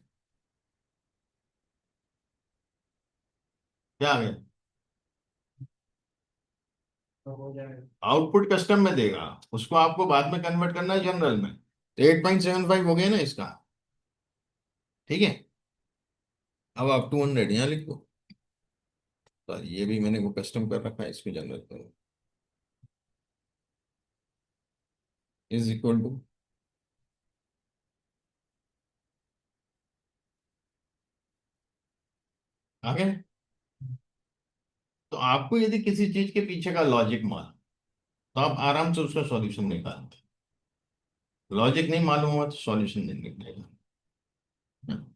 क्या आ गया? तो हो जाएगा। आउटपुट कस्टम में देगा, उसको आपको बाद में कन्वर्ट करना है जनरल में। तो 8.75 हो गया ना इसका। ठीक है, अब आप 200 यहाँ लिख दो। तो ये भी मैंने वो कस्टम कर रखा है, इसको जनरल करो, इज इक्वल टू, आ गया। तो आपको यदि किसी चीज के पीछे का लॉजिक मालूम, तो आप आराम से उसका सॉल्यूशन निकालते। लॉजिक नहीं मालूम हुआ तो सॉल्यूशन नहीं निकलेगा। हाँ,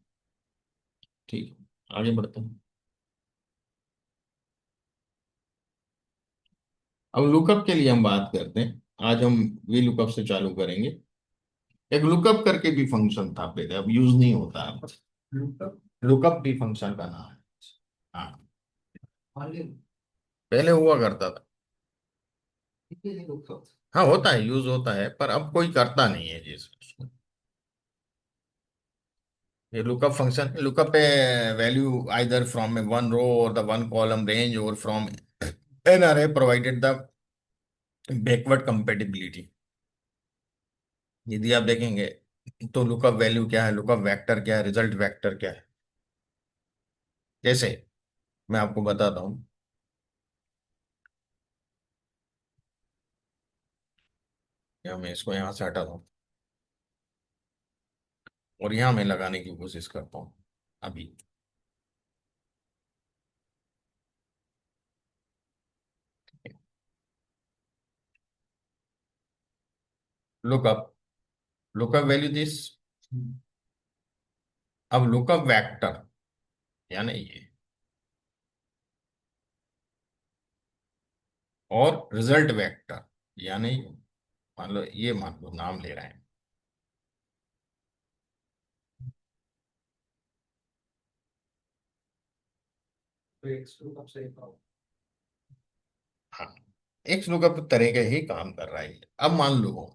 ठीक है, आगे बढ़ते हैं। अब लुकअप के लिए हम बात करते हैं। आज हम वी लुकअप से चालू करेंगे। एक लुकअप करके भी फंक्शन था पहले, अब यूज नहीं होता है। लुकअप लुकअप भी फंक्शन का नाम है। हाँ, ऑनली पहले हुआ करता था। लुकअप। हाँ, होता है, यूज होता है, पर अब कोई करता नहीं है जी इसको। ये लुकअप फंक्शन, लुकअप है value either from a one row और द वन कॉलम रेंज और from an array provided the backward compatibility. यदि आप देखेंगे तो लुकअप वैल्यू क्या है, लुकअप वेक्टर क्या है, रिजल्ट वेक्टर क्या है। जैसे मैं आपको बताता हूँ, या मैं इसको यहाँ से हटा दूँ और यहाँ मैं लगाने की कोशिश करता हूँ अभी। Lookup, lookup value this. अब लुकअप वेक्टर यानी ये, और रिजल्ट वेक्टर यानी, मान लो ये, मान लो नाम ले रहे हैं। तो एक्स लुकअप से पाओ। हाँ, एक लुकअप तरह का ही काम कर रहा है। अब मान लो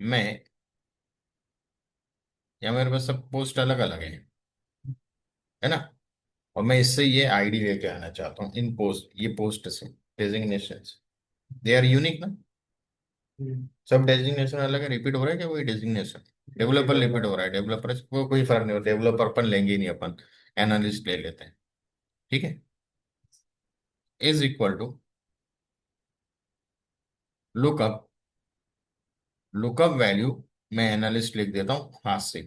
मैं, या मेरे पास सब पोस्ट अलग अलग है ना, और मैं इससे ये आईडी लेके आना चाहता हूँ इन पोस्ट, ये पोस्ट से डेजिग्नेशन, दे आर यूनिक ना। सब डेजिग्नेशन अलग है, रिपीट हो रहा है क्या कोई डेजिग्नेशन? डेवलपर रिपीट हो रहा है, डेवलपर को कोई फर्क नहीं होता, डेवलपर अपन लेंगे ही नहीं, अपन एनालिस्ट ले लेते हैं। ठीक है, is equal to lookup, lookup value मैं एनालिस्ट लिख देता हूँ हाथ से।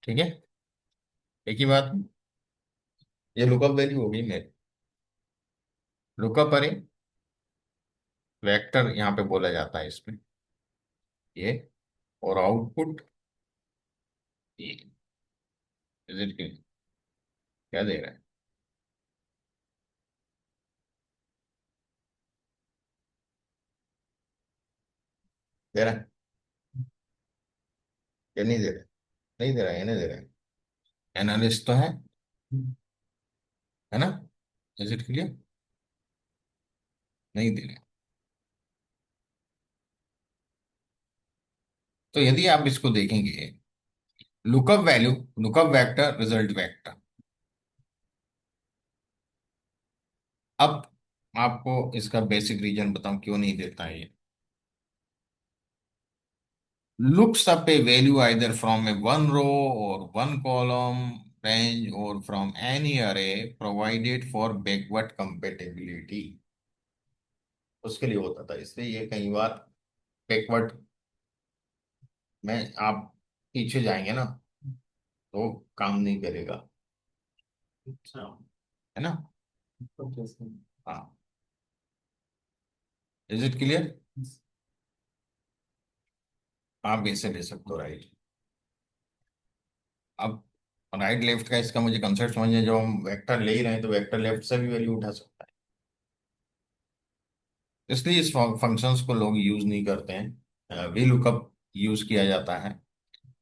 ठीक है, एक ही बात। ये लुकअप वैल्यू होगी मेरी, लुकअप अरे वेक्टर यहाँ पे बोला जाता है इसमें, ये, और आउटपुट ये, इज इट, क्या दे रहा है? दे रहा है या नहीं दे रहा है? नहीं दे रहा है, ये नहीं दे रहा है। एनालिस्ट तो है ना? Is it clear? नहीं दे रहे। तो यदि आप इसको देखेंगे, lookup value, lookup vector, result vector. अब आपको इसका बेसिक रीजन बताऊं क्यों नहीं देता है ये। looks up a value either from a one row or one column range or from any array provided for backward compatibility। उसके लिए होता था, इसलिए ये कई बार बैकवर्ड में आप पीछे जाएंगे ना तो काम नहीं करेगा। अच्छा। है ना? तो कैसे? हाँ, इज इट क्लियर? आप ऐसे ले सकते हो, राइट। अब राइट लेफ्ट का इसका मुझे कंसेप्ट समझिए, जब हम वेक्टर ले ही रहे हैं तो वेक्टर लेफ्ट से भी वैल्यू उठा सकता है, इसलिए इस फंक्शंस को लोग यूज नहीं करते हैं। वी लुकअप यूज किया जाता है।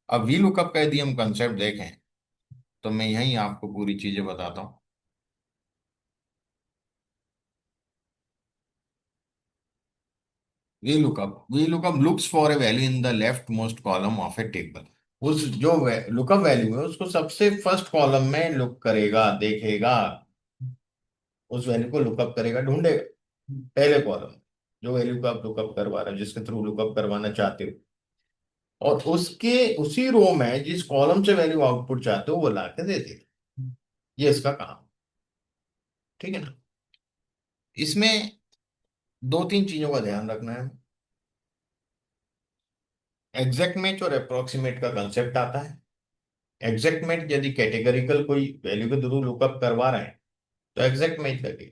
अब वी लुकअप का यदि हम कंसेप्ट देखें तो मैं यहीं आपको पूरी चीजें बताता हूँ। V lookup looks for a value in the left most column of A table. उस जो लुकअप वैल्यू है उसको सबसे फर्स्ट कॉलम में लुक करेगा, देखेगा। उस वैल्यू को लुकअप करेगा, ढूंढेगा पहले कॉलम, जो वैल्यू को आप लुकअप करवा रहे हो, जिसके थ्रू लुकअप करवाना चाहते हो, और उसके उसी रो में जिस कॉलम से वैल्यू आउटपुट चाहते हो वो ला के दे देगा। ये इसका काम, ठीक है ना। इसमें दो तीन चीजों का ध्यान रखना है। एग्जैक्ट मैच और अप्रोक्सीमेट का कंसेप्ट आता है। एग्जैक्ट मैच यदि कैटेगरिकल कोई वैल्यू के थ्रू लुकअप करवा रहे हैं तो एग्जैक्ट मैच लगे।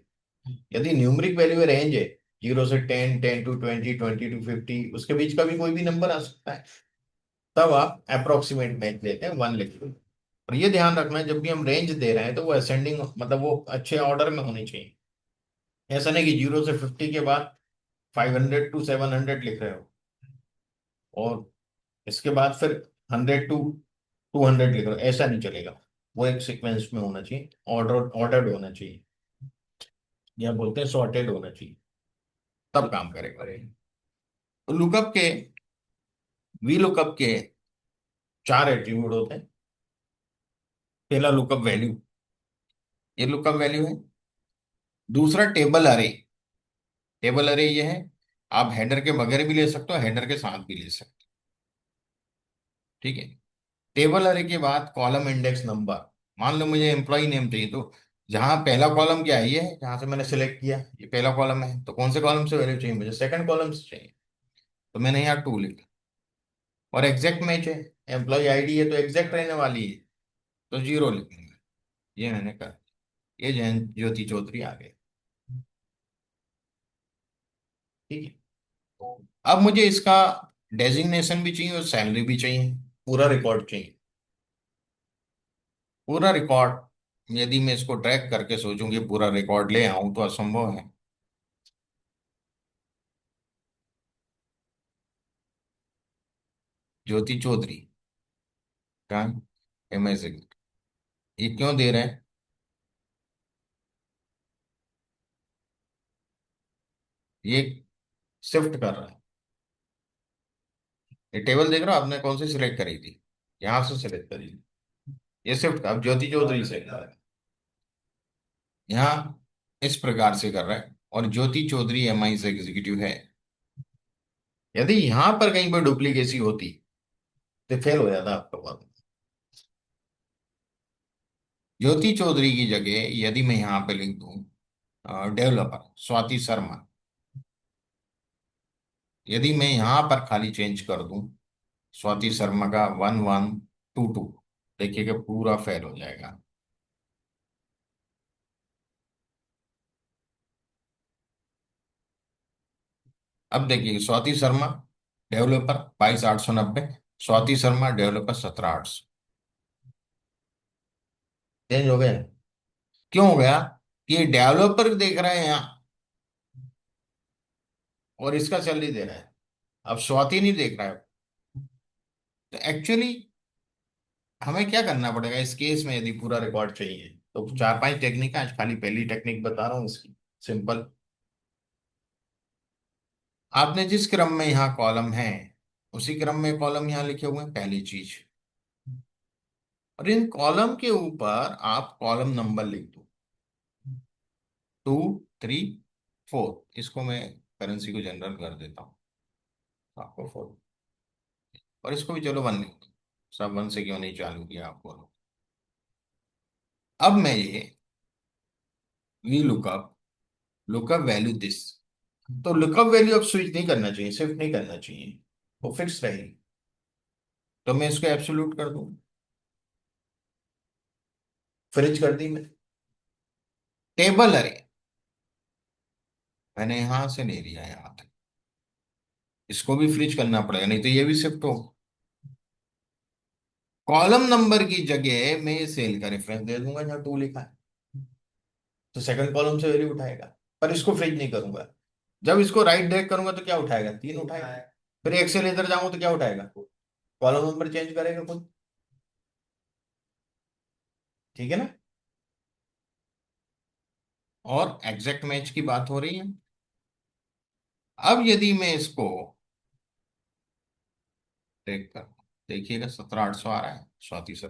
यदि न्यूमरिक वैल्यू रेंज है 0 से 10, 10 to 20, 20 to 50, उसके बीच का भी कोई भी नंबर आ सकता है, तब आप अप्रोक्सीमेट मैच लेते हैं, 1 लिख लो। और ये ध्यान रखना है, जब भी हम रेंज दे रहे हैं तो वो असेंडिंग, मतलब वो अच्छे ऑर्डर में होनी चाहिए। ऐसा नहीं कि 0 से 50 के बाद 500 to 700 लिख रहे हो, और इसके बाद फिर 100 to 200 लिख रहे हो, ऐसा नहीं चलेगा। वो एक सीक्वेंस में होना चाहिए, ऑर्डर्ड होना चाहिए, या बोलते हैं सॉर्टेड होना चाहिए, तब काम करेगा। तो लुकअप के, वी लुकअप के 4 एट्रीब्यूट होते हैं। पहला लुकअप वैल्यू, ये लुकअप वैल्यू है। दूसरा टेबल अरे, टेबल अरे ये है, आप हेडर के बगैर भी ले सकते हो, हेडर के साथ भी ले सकते हो, ठीक है। टेबल अरे के बाद कॉलम इंडेक्स नंबर। मान लो मुझे एम्प्लॉय नेम चाहिए, तो जहां पहला कॉलम क्या है, ये है जहां से मैंने सिलेक्ट किया, ये पहला कॉलम है, तो कौन से कॉलम से वैल्यू चाहिए मुझे, सेकंड कॉलम से चाहिए, तो मैंने यहाँ 2 लिखा। और एग्जैक्ट मैच है, एम्प्लॉय आईडी है तो एग्जैक्ट रहने वाली है, तो 0 लिखूंगा। ये मैंने कहा। ये जयंत ज्योति चौधरी आ गए, ठीक है। अब मुझे इसका डेजिग्नेशन भी चाहिए और सैलरी भी चाहिए, पूरा रिकॉर्ड चाहिए। पूरा रिकॉर्ड, यदि मैं इसको ट्रैक करके सोचूं कि पूरा रिकॉर्ड ले आऊं तो असंभव है। ज्योति चौधरी, कहाँ, अमेजिंग, ये क्यों दे रहे हैं, ये शिफ्ट कर रहा है। ये टेबल देख रहे हो आपने कौन सी सिलेक्ट करी थी, यहां से सिलेक्ट करी थी, ये शिफ्ट, अब ज्योति चौधरी से कर रहा है, यहाँ इस प्रकार से कर रहा है। और ज्योति चौधरी एमआई से एग्जीक्यूटिव है। यदि यहां पर कहीं पर डुप्लीकेसी होती तो फेल हो जाता आपका वर्क। ज्योति चौधरी की जगह यदि मैं यहाँ पे लिख दूं डेवलपर स्वाति शर्मा, यदि मैं यहां पर खाली चेंज कर दूं स्वाति शर्मा का 1122, देखिएगा पूरा फेल हो जाएगा। अब देखिए Swati Sharma developer 22,890, Swati Sharma developer 17,800, change हो गया। क्यों हो गया, कि ये डेवलपर देख रहे हैं यहाँ और इसका सैलरी दे रहा है, अब स्वाति नहीं देख रहा है। तो एक्चुअली हमें क्या करना पड़ेगा इस केस में, यदि पूरा रिकॉर्ड चाहिए तो 4 5 टेक्निक है, आज खाली पहली टेक्निक बता रहा हूँ इसकी। सिंपल, आपने जिस क्रम में यहाँ कॉलम है उसी क्रम में कॉलम यहाँ लिखे हुए हैं, पहली चीज। और इन कॉलम के ऊपर आप कॉलम नंबर लिख दो, 2 3 4, इसको मैं करेंसी को जनरल कर देता हूँ, आपको 4, और इसको भी चलो 1 लिख दो। सब 1 से क्यों नहीं चालू किया आप बोलो। अब मैं ये we lookup, lookup value this, तो लुकअप वैल्यू अब स्विच नहीं करना चाहिए, शिफ्ट नहीं करना चाहिए, वो फिक्स रहेगी। तो मैं इसको एब्सोल्यूट कर दूं, फ्रिज कर दी मैं। टेबल अरे मैंने यहां से ले लिया यहां तक, इसको भी फ्रिज करना पड़ेगा, नहीं तो ये भी शिफ्ट हो। कॉलम नंबर की जगह मैं ये सेल का रेफरेंस दे दूंगा जहां 2 लिखा है, तो सेकंड कॉलम से वैल्यू उठाएगा। पर इसको फ्रिज नहीं करूंगा, जब इसको राइट ड्रैग करूंगा तो क्या उठाएगा, 3 उठाएगा। फिर एक से लेकर जाऊंगा तो क्या उठाएगा, कॉलम नंबर चेंज करेगा खुद, ठीक है ना। और एग्जैक्ट मैच की बात हो रही है। अब यदि मैं इसको देख कर, देखिएगा 17,800 आ रहा है स्वाति सर,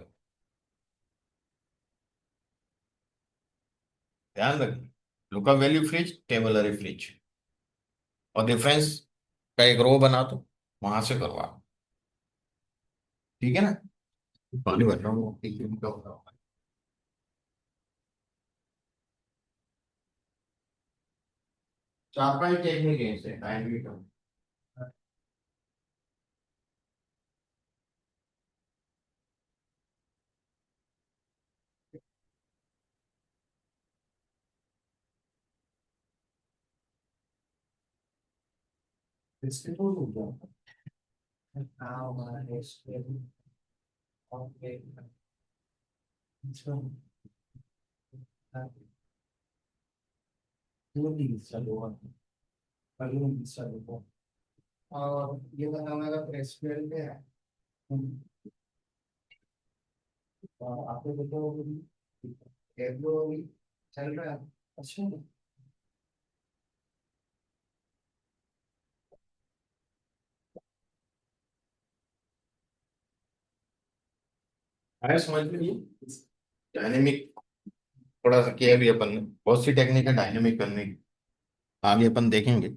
ध्यान रखिए। लुकअप वैल्यू फ्रिज, टेबल अरे फ्रिज, और डिफरेंस का एक रो बना दो, वहां से करवा। ठीक है ना? पानी भर रहा हूँ, एक मिनट का हो रहा हूँ। 4-5 टेक्निक है इसे टाइम भी कम। इसके तो हो गया now okay so वो भी चलो पहले चलो और ये वाला हमारा प्रेसफेल पे है और आपको बताओ एग्रो चल रहा है अच्छा है समझ में ये डायनेमिक थोड़ा सा किया भी अपन ने, बहुत सी टेक्निक है डायनेमिक करने की, आगे अपन देखेंगे।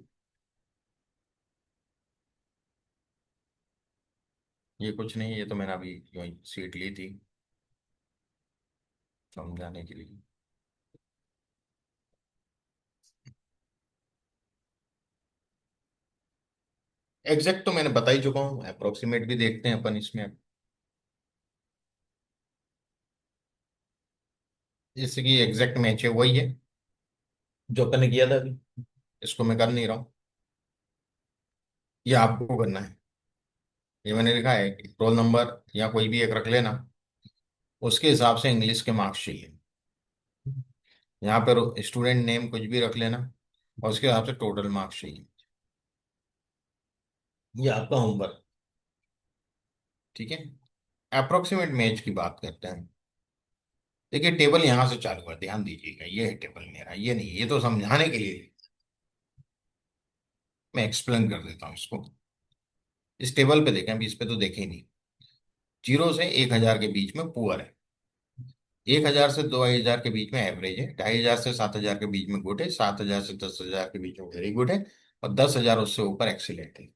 ये कुछ नहीं, ये तो मैंने अभी यूं ही सीट ली थी समझाने के लिए। एग्जैक्ट तो मैंने बता ही चुका हूँ, अप्रोक्सीमेट भी देखते हैं अपन इसमें। जैसे कि एग्जैक्ट मैच है वही है जो अपन ने किया था अभी, इसको मैं कर नहीं रहा हूँ, ये आपको करना है। ये मैंने लिखा है कि रोल नंबर या कोई भी एक रख लेना, उसके हिसाब से इंग्लिश के मार्क्स चाहिए। यहाँ पर स्टूडेंट नेम कुछ भी रख लेना, और उसके हिसाब से टोटल मार्क्स चाहिए। ये आपका होमवर्क। ठीक है, अप्रोक्सीमेट मैच की बात करते हैं। देखिए टेबल यहां से चालू है, ध्यान दीजिएगा, ये है टेबल मेरा, ये नहीं, ये तो समझाने के लिए मैं एक्सप्लेन कर देता हूँ इसको। इस टेबल पे देखें, अभी इस पे तो देखे ही नहीं। 0 से 1,000 के बीच में पुअर है, 1,000 से 2,000 के बीच में एवरेज है, 2,500 से 7,000 के बीच में गुड है, 7,000 से 10,000 के बीच में वेरी गुड है, और 10,000 उससे ऊपर एक्सीलेंट है।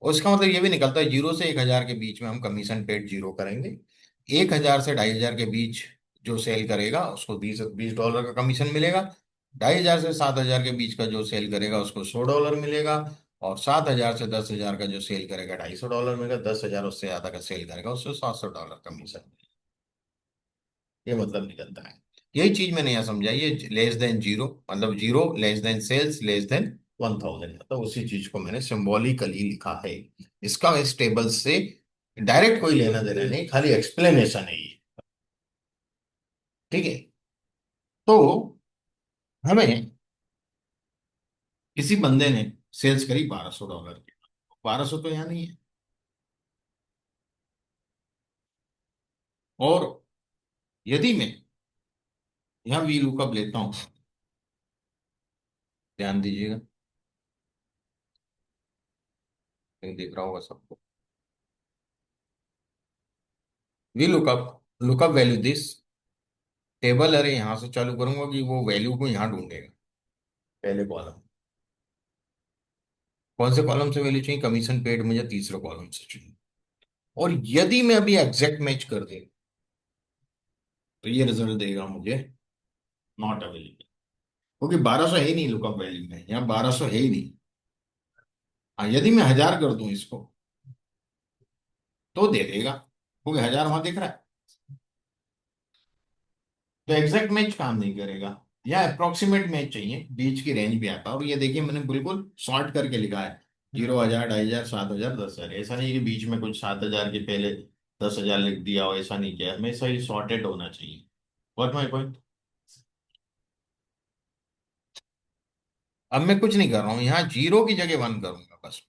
और इसका मतलब ये भी निकलता है 0 से 1,000 के बीच में हम कमीशन पेड जीरो करेंगे, 1,000 से 2,500 के बीच जो सेल करेगा उसको $20 का कमीशन मिलेगा, 2,500 से 7,000 के बीच का जो सेल करेगा उसको $100 मिलेगा, और 7,000 से 10,000 का जो सेल करेगा $250 मिलेगा, 10,000 उससे ज्यादा का सेल करेगा उससे $700 कमीशन। ये मतलब निकलता है। यही चीज मैंने यहाँ समझाई है, लेस देन जीरो मतलब zero, less than cells, less than 1,000, मतलब उसी चीज को मैंने सिंबॉलिकली लिखा है। इसका इस टेबल से डायरेक्ट कोई लेना देना नहीं, खाली एक्सप्लेनेशन है ये। ठीक है, तो हमें किसी बंदे ने सेल्स करी $1,200 की, 1,200 तो यहाँ नहीं है, और यदि मैं यहाँ वी लुकअप लेता हूँ, ध्यान दीजिएगा, कहीं दिख रहा होगा सबको। We lookup, lookup value this, table अरे यहां से चालू करूंगा कि वो वैल्यू को यहां ढूंढेगा, पहले कॉलम। कौन से कॉलम से वैल्यू चाहिए, कमीशन पेड मुझे तीसरे कॉलम से चाहिए। और यदि मैं अभी एग्जैक्ट मैच कर दे तो ये रिजल्ट देगा मुझे नॉट अवेलेबल, क्योंकि 1,200 है ही नहीं लुकअप वैल्यू में, यहाँ 1,200 है ही नहीं। हाँ, यदि मैं 1,000 कर दूं इसको तो दे देगा, क्योंकि 1,000 वहां दिख रहा है। तो एग्जैक्ट मैच काम नहीं करेगा, या अप्रोक्सीमेट मैच चाहिए, बीच की रेंज भी आता है। और ये देखिए मैंने बिल्कुल शॉर्ट करके लिखा है, 0,000, 2,500, 7,000, 10,000, ऐसा नहीं कि बीच में कुछ 7,000 के पहले 10,000 लिख दिया हो, ऐसा नहीं किया, हमेशा ही सॉर्टेड होना चाहिए। What my point. अब मैं कुछ नहीं कर रहा हूँ, यहाँ जीरो की जगह 1 करूंगा बस,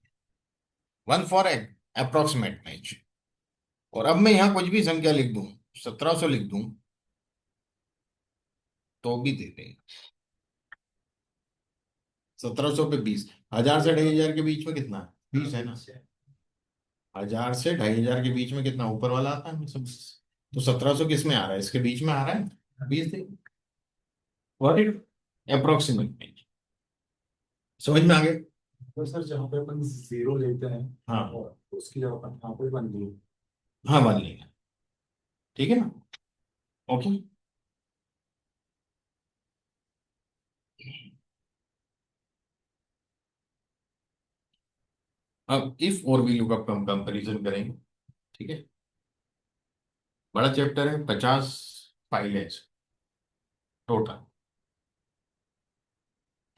1 फॉर अप्रोक्सीमेट मैच। और अब मैं यहाँ कुछ भी संख्या लिख दूं, 1,700 लिख दूं, तो भी दे देगा। 1,700 पे 20, 1,000 से 2,500 के बीच में कितना है, 20 है ना। 1,000 से 2,500 के बीच में कितना ऊपर वाला आता है सब, तो 1,700 किस में आ रहा है, इसके बीच में आ रहा है, 20 दे। Got it? अप्रोक्सीमेट में। समझ में आ गया? तो सर जहाँ पे अपन जीरो लेते हैं हाँ और उसकी जगह अपन यहाँ पे वन लिए। हाँ, मान लेंगे। ठीक है ना? ओके। अब इफ और वी लुकअप का हम कंपेरिजन करेंगे। ठीक है, बड़ा चैप्टर है, 50 फाइल है टोटल,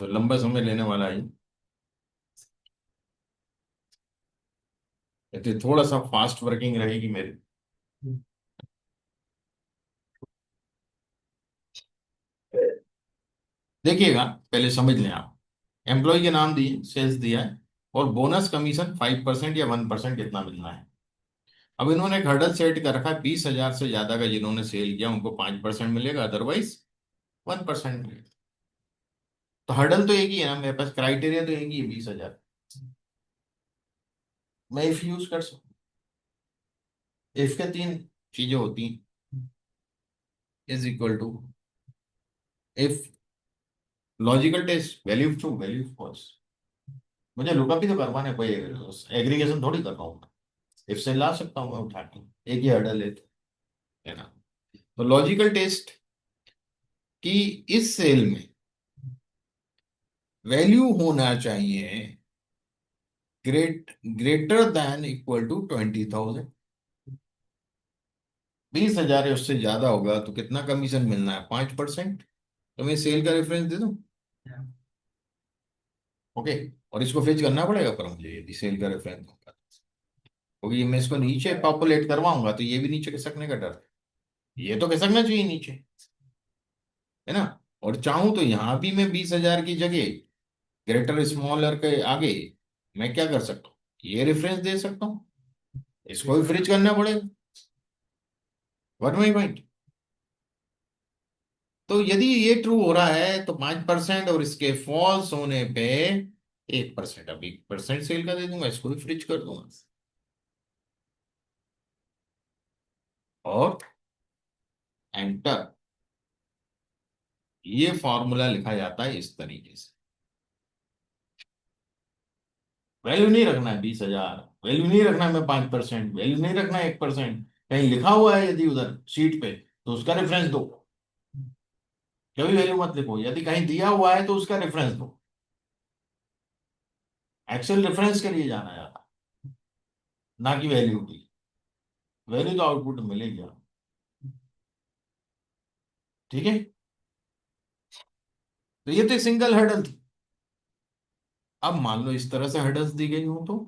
तो लंबा समय लेने वाला है। ये थोड़ा सा फास्ट वर्किंग रहेगी मेरी। देखिएगा, पहले समझ लें आप। एम्प्लॉय के नाम दिए, सेल्स दिया है, और बोनस कमीशन 5% या 1% कितना मिलना है। अब इन्होंने एक हर्डल सेट कर रखा है, 20,000 से ज्यादा का जिन्होंने सेल किया उनको 5% मिलेगा, अदरवाइज 1% मिलेगा। तो हर्डल तो एक ही है ना मेरे पास, क्राइटेरिया तो एक ही है, 20,000। मैं इफ यूज कर सकता हूँ। इफ के तीन चीजें होती हैं, is equal to if logical test, value true value false. मुझे लुकअप भी तो करवाने, कोई एग्रीगेशन थोड़ी कर रहा हूँ। इफ से ला सकता हूँ मैं उठा के, एक ही हर्डल है ना। तो लॉजिकल टेस्ट कि इस सेल में वैल्यू होना चाहिए ग्रेटर देन इक्वल टू 20,000। 20,000 है उससे ज्यादा होगा तो कितना कमीशन मिलना है? 5%। तो मैं सेल का रेफरेंस दे दूं? ओके। और इसको फेच करना पड़ेगा पर मुझे, यदि सेल का रेफरेंस दूंगा, क्योंकि ये मैं इसको नीचे पॉपुलेट करवाऊंगा तो ये भी नीचे खिसकने का डर है। ये तो खिसकना चाहिए नीचे, है ना। और चाहूं तो यहां भी मैं 20,000 की जगह ग्रेटर स्मॉलर के आगे मैं क्या कर सकता हूँ, ये रेफरेंस दे सकता हूँ। इसको भी फ्रिज करना पड़ेगा। What my point? तो यदि ये ट्रू हो रहा है तो 5%, और इसके फॉल्स होने पे 1%। अब 1% सेल का दे दूंगा, इसको भी फ्रिज कर दूंगा। और एंटर। ये फॉर्मूला लिखा जाता है इस तरीके से। वैल्यू नहीं रखना है 20,000, वैल्यू नहीं रखना है मैं 5%, वैल्यू नहीं रखना है 1%। कहीं लिखा हुआ है यदि उधर शीट पे तो उसका रेफरेंस दो। कभी वैल्यू मत लिखो, यदि कहीं दिया हुआ है तो उसका रेफरेंस दो। एक्चुअल रेफरेंस के लिए जाना जाता, ना कि वैल्यू की। वैल्यू तो आउटपुट मिलेगी। ठीक है, तो ये तो सिंगल हर्डल थी। अब मान लो इस तरह से हर्डल्स दी गई हो तो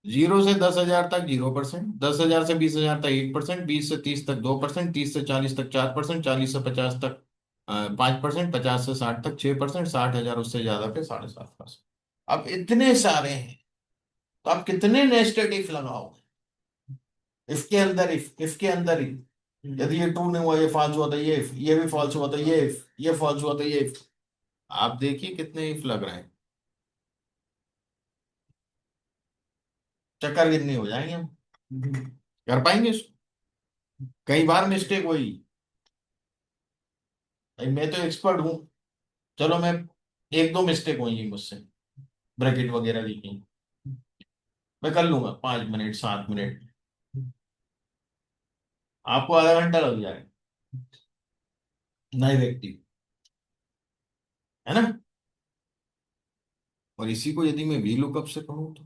0 से 10,000 तक 0%, 10,000 से 20,000 तक 1%, 20 से 30 तक 2%, 30 से 40 तक 4%, 40 से 50 तक 5%, 50 से 60 तक 6%, 60,000 उससे ज्यादा पे 7.5%। अब इतने सारे हैं, तो आप कितने नेस्टेड इफ लगाओगे? इसके अंदर इफ, इसके अंदर ही यदि ये ट्रू नहीं हुआ, ये फॉल्स हुआ तो ये इफ, ये भी फॉल्स हुआ तो ये इफ, ये फॉल्स हुआ तो ये इफ। आप देखिए कितने इफ लग रहे हैं, चक्कर कितनी हो जाएंगे हम। कर पाएंगे इसको? कई बार मिस्टेक हुई। भाई मैं तो एक्सपर्ट हूँ, चलो मैं, एक दो मिस्टेक हुई मुझसे, ब्रैकेट वगैरह लिखी, मैं कर लूंगा 5 मिनट 7 मिनट। आपको आधा घंटा लग जाएगा, नए व्यक्ति, है ना। और इसी को यदि मैं वी लुकअप से कहूँ तो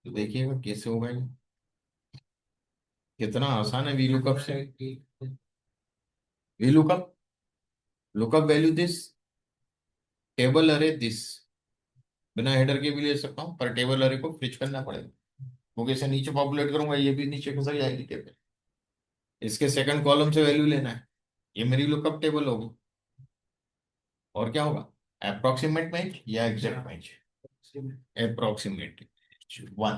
देखिएगा कैसे होगा ये। कितना आसान है वी लुकअप से। We lookup, lookup value this, table अरे दिस। बिना हेडर के भी ले सकता हूँ, पर टेबल अरे को फ्रिज करना पड़ेगा, क्योंकि इसे नीचे पॉपुलेट करूंगा ये भी नीचे खसक जाएगी टेबल। इसके सेकंड कॉलम से वैल्यू लेना है, ये मेरी लुकअप टेबल होगी। और क्या होगा? अप्रोक्सीमेट मैच या एग्जैक्ट मैच? अप्रोक्सीमेट 1,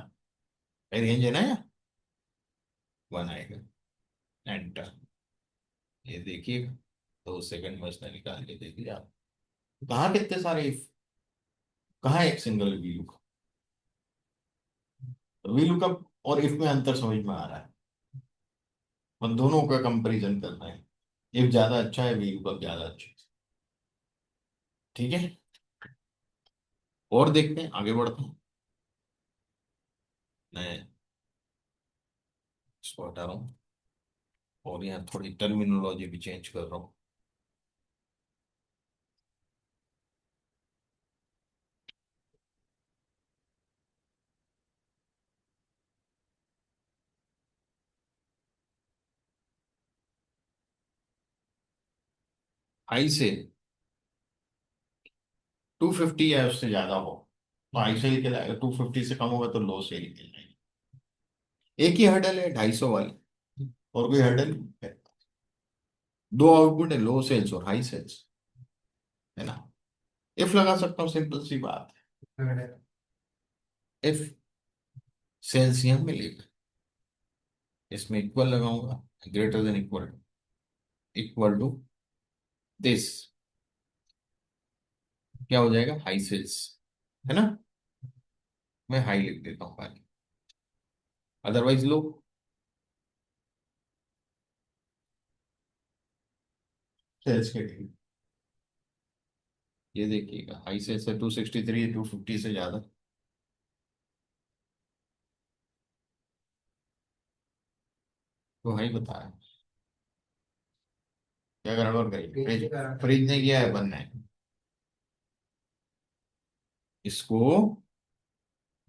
रेंज है ना, या 1 आएगा। एंटर। ये देखिए 2 सेकंड में उसने निकाल के दे दिया। कहाँ कितने सारे इफ, कहाँ एक single V lookup. V lookup और इफ में अंतर समझ में आ रहा है। हम दोनों का कंपैरिजन करना है, इफ ज्यादा अच्छा है वी लुकअप ज्यादा अच्छा है। ठीक है, और देखते हैं, आगे बढ़ते हैं। मैं इसको हटा रहा हूँ और यहाँ थोड़ी टर्मिनोलॉजी भी चेंज कर रहा हूँ। हाई से 250 या उससे ज्यादा हो तो हाई से लेके जाएगा, 250 से कम होगा तो लो से लेके जाएगा। एक ही हर्डल है 250 वाली, और कोई हर्डल है? दो आउटपुट है, लो सेल्स और हाई सेल्स, है ना। इफ लगा सकता हूँ, सिंपल सी बात अगर है। इफ सेल्स यहाँ मिलेगा, इसमें इक्वल लगाऊंगा, greater than equal to this, क्या हो जाएगा, हाई सेल्स, है ना। मैं हाई लिख देता हूँ पहले, अदरवाइज लो। सेल्स के लिए ये देखिएगा, हाई सेल्स है 263, 250 से ज्यादा, तो हाई बता रहा है। क्या गड़बड़ करी, फ्रिज, फ्रिज ने किया है, बनना है इसको,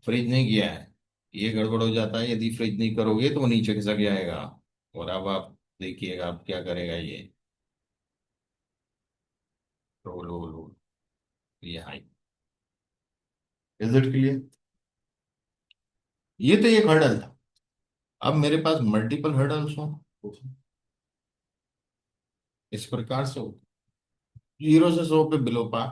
फ्रिज ने किया है। ये गड़बड़ हो जाता है, यदि फ्रिज नहीं करोगे तो वो नीचे खिसक जाएगा। और अब आप देखिएगा आप क्या करेगा ये, रोल रोल रोल, ये हाई। Is it clear? ये तो एक हर्डल था, अब मेरे पास मल्टीपल हर्डल्स हो इस प्रकार से हो। 0 से 100 पे बिलो पार,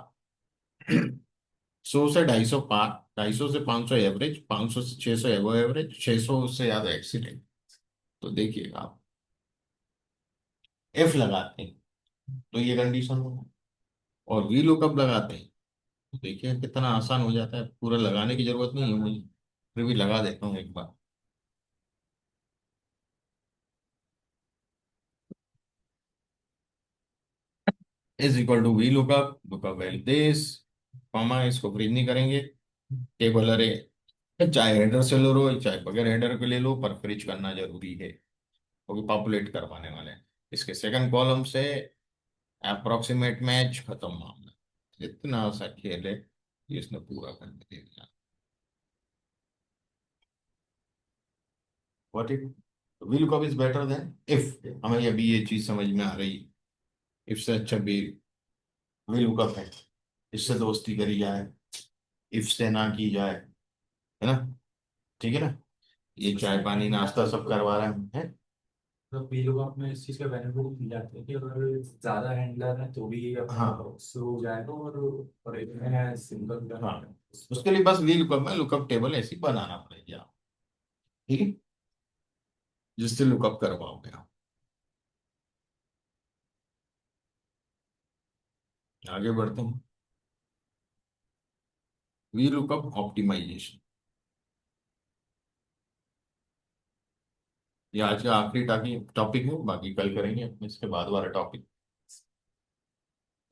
100 से 250 पार, 250 से 500 एवरेज, 500 से 600 एवो एवरेज, 600 से ज्यादा एक्सीडेंट। तो देखिएगा आप एफ लगाते हैं तो ये कंडीशन होगा, और वी लुकअप लगाते हैं तो देखिए कितना आसान हो जाता है, पूरा लगाने की जरूरत नहीं है मुझे, फिर भी लगा देता हूँ एक बार। Is equal to V lookup, lookup value this, comma, इसको फ्रीज नहीं करेंगे, टेबल अरे, चाहे हेडर से लो लो चाहे बगैर हेडर के ले लो, पर फ्रीज करना जरूरी है क्योंकि पॉपुलेट करवाने वाले हैं। इसके सेकंड कॉलम से अप्रोक्सीमेट मैच, खत्म मामला। इतना सा खेल है कि इसने पूरा कर दिया। What if V lookup is better than if, हमें अभी ये चीज समझ में आ रही है। इफ से अच्छा वी लुकअप है, इससे दोस्ती करी जाए, इफ से ना की जाए, है ना। ठीक है ना, ये चाय पानी नाश्ता सब करवा रहे हैं। तो पी लोग में इस चीज का बेनिफिट मिल जाता है कि अगर ज्यादा हैंडलर है तो भी अपना हाँ शुरू हो जाएगा, और एक में सिंगल हाँ, उसके लिए बस वी लुकअप में लुकअप टेबल ऐसी बनाना पड़ेगा, ठीक है, जिससे लुकअप करवाओगे आप। आगे बढ़ते हैं, वी लुकअप ऑप्टिमाइजेशन, ये आज का आखिरी टॉपिक है, बाकी कल करेंगे अपने इसके बाद वाला टॉपिक।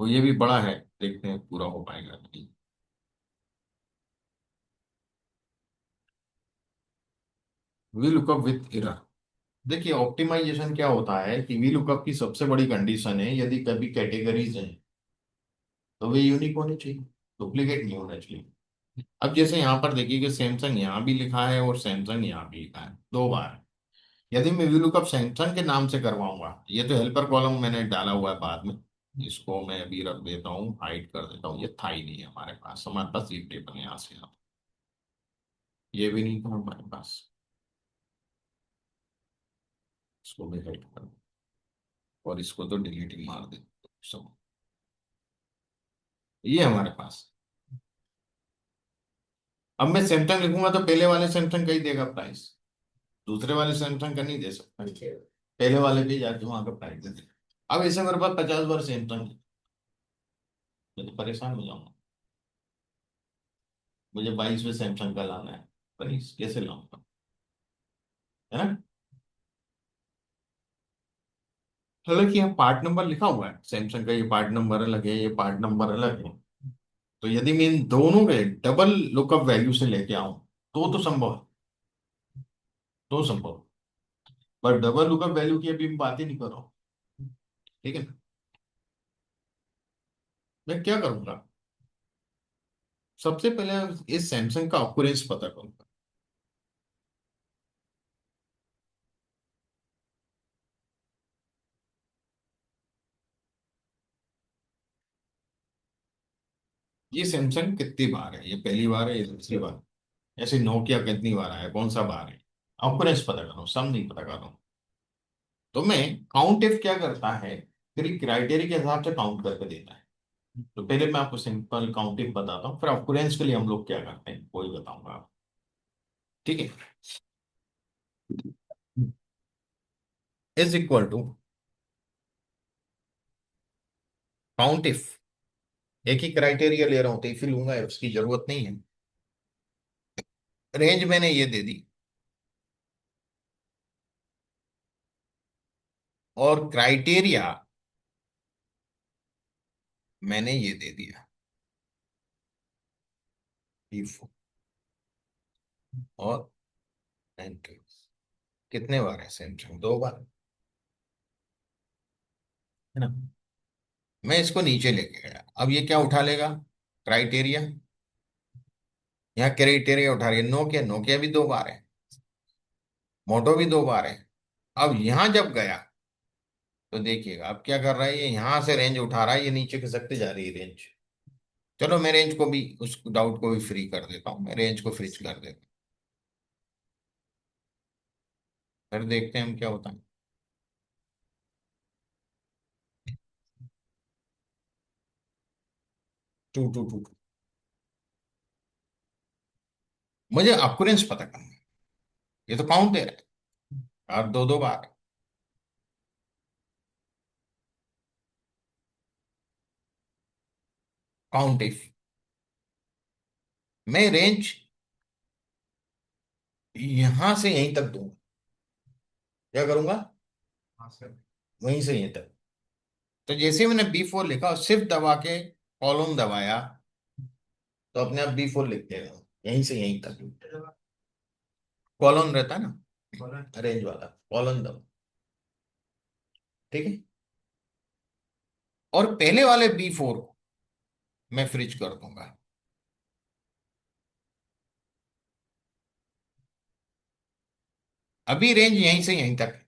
वो ये भी बड़ा है, देखते हैं पूरा हो पाएगा कि नहीं। वी लुकअप विथ एरर, देखिए ऑप्टिमाइजेशन क्या होता है कि वी लुकअप की सबसे बड़ी कंडीशन है, यदि कभी कैटेगरीज हैं तो वे यूनिक होने चाहिए, डुप्लीकेट नहीं होना चाहिए। अब जैसे यहाँ पर देखिए कि सैमसंग यहाँ भी लिखा है और सैमसंग यहाँ भी लिखा है, दो बार। यदि मैं वी लुकअप सैमसंग के नाम से करवाऊंगा, ये तो हेल्पर कॉलम मैंने डाला हुआ है बाद में, इसको मैं अभी रख देता हूँ, हाइड कर देता हूँ, ये था ही नहीं है हमारे पास ये टेबल यहाँ से यहाँ, ये भी नहीं था हमारे पास, इसको भी हाइड कर, और इसको तो डिलीट ही मार दे सब। ये हमारे पास, अब मैं सैमसंग लिखूंगा तो पहले वाले सैमसंग का ही देगा प्राइस, दूसरे वाले सैमसंग का नहीं दे सकता, पहले वाले पे जाके वहां का प्राइस दे देगा। अब ऐसे मेरे पास 50 बार सैमसंग है, मैं तो परेशान हो जाऊंगा। मुझे 22 में सैमसंग का लाना है, प्लीज कैसे लाऊंगा, है ना। हालांकि यहाँ पार्ट नंबर लिखा हुआ है सैमसंग का, ये पार्ट नंबर अलग है, ये पार्ट नंबर अलग है। तो यदि मैं इन दोनों के डबल लुकअप वैल्यू से लेके आऊं तो संभव है, तो संभव है। पर डबल लुकअप वैल्यू की अभी मैं बात ही नहीं कर रहा हूं, ठीक है ना। मैं क्या करूंगा, सबसे पहले इस सैमसंग का ऑकुरेंस पता करूंगा। ये सैमसंग कितनी बार है, ये पहली बार है, ये दूसरी बार है? ऐसे नोकिया कितनी बार आया, कौन सा बार है? ऑकुरेंस पता कर रहा हूँ, सम नहीं पता कर रहा हूँ। तो मैं काउंट इफ क्या करता है, फिर क्राइटेरिया के हिसाब से काउंट करके देता है। तो पहले मैं आपको सिंपल काउंटिंग बताता हूँ, फिर ऑकुरेंस के लिए हम लोग क्या करते हैं वही बताऊंगा आपको, ठीक है। Is equal to count if, एक ही क्राइटेरिया ले रहा हूं तो इफ ही लूंगा, उसकी जरूरत नहीं है। रेंज मैंने ये दे दी, और क्राइटेरिया मैंने ये दे दिया इफ, और एंटर। कितने बार है सैमसंग, दो बार है ना। मैं इसको नीचे लेके गया, अब ये क्या उठा लेगा, क्राइटेरिया। यहाँ क्राइटेरिया उठा रही है नोकिया, नोकिया भी दो बार है, मोटो भी दो बार है। अब यहां जब गया तो देखिएगा अब क्या कर रहा है, ये यहां से रेंज उठा रहा है, ये नीचे खिसकते जा रही है रेंज। चलो मैं रेंज को भी, उस डाउट को भी फ्री कर देता हूँ, मैं रेंज को फ्रीज कर देता हूँ, फिर देखते हैं हम क्या होता है। टू टू टू टू, मुझे अकुरेंस पता करना है, ये तो काउंट दे रहा है, और दो दो बार काउंट इफ। मैं रेंज यहां से यहीं तक दूंगा, क्या करूंगा, हाँ सर। वहीं से यहीं तक। तो जैसे मैंने B4 लिखा और शिफ्ट दबा के कॉलम दबाया, तो अपने आप B4 लिख देगा, यहीं से यहीं तक। कॉलम रहता है ना रेंज वाला, कॉलम दबा, ठीक है। और पहले वाले B4 को मैं फ्रिज कर दूंगा। अभी रेंज यहीं से यहीं तक है,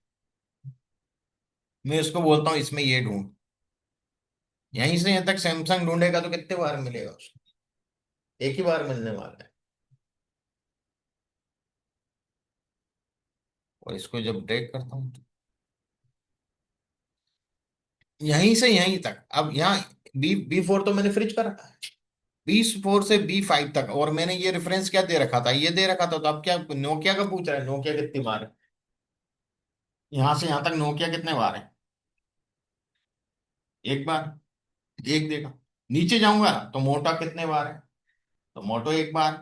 मैं उसको बोलता हूं इसमें ये ढूंढ, यहीं से यहीं तक सैमसंग ढूंढेगा तो कितने बार मिलेगा उसको, एक ही बार मिलने वाला है। और इसको जब ब्रेक करता हूं तो यहीं से यहीं तक, अब यहाँ B4 तो मैंने फ्रिज कर रखा है, B4 से B5 तक, और मैंने ये रेफरेंस क्या दे रखा था, ये दे रखा था। तो अब क्या नोकिया का पूछ रहा है, नोकिया कितनी बार है, यहां से यहां तक नोकिया कितने बार है, एक बार, एक देगा। नीचे जाऊंगा तो मोटा कितने बार है, तो मोटो एक बार,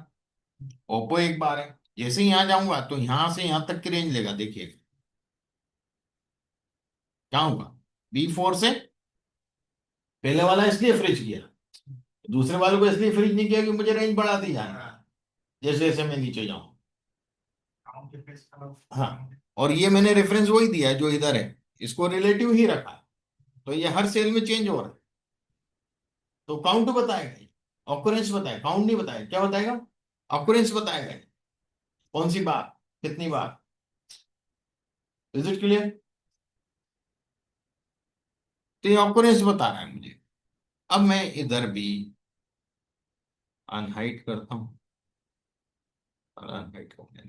ओप्पो एक बार है। जैसे ही यहां जाऊंगा तो यहां से यहां तक की रेंज लेगा, देखिए क्या होगा। B4 से पहले वाला इसलिए फ्रिज किया, दूसरे वाले को इसलिए फ्रिज नहीं किया कि मुझे रेंज बढ़ाती जाना है जैसे जैसे मैं नीचे जाऊं। हाँ, और ये मैंने रेफरेंस वही दिया है जो इधर है, इसको रिलेटिव ही रखा है। तो ये हर सेल में चेंज हो रहा है, तो काउंट बताएगा, ऑकुरेंस बताएगा, काउंट नहीं बताएगा, क्या बताएगा, ऑकुरेंस बताएगा। कौन सी बार, कितनी बार। Is it clear. तो ये ऑकुरेंस बता रहा है मुझे। अब मैं इधर भी अनहाइट करता हूँ, और अनहाइट करने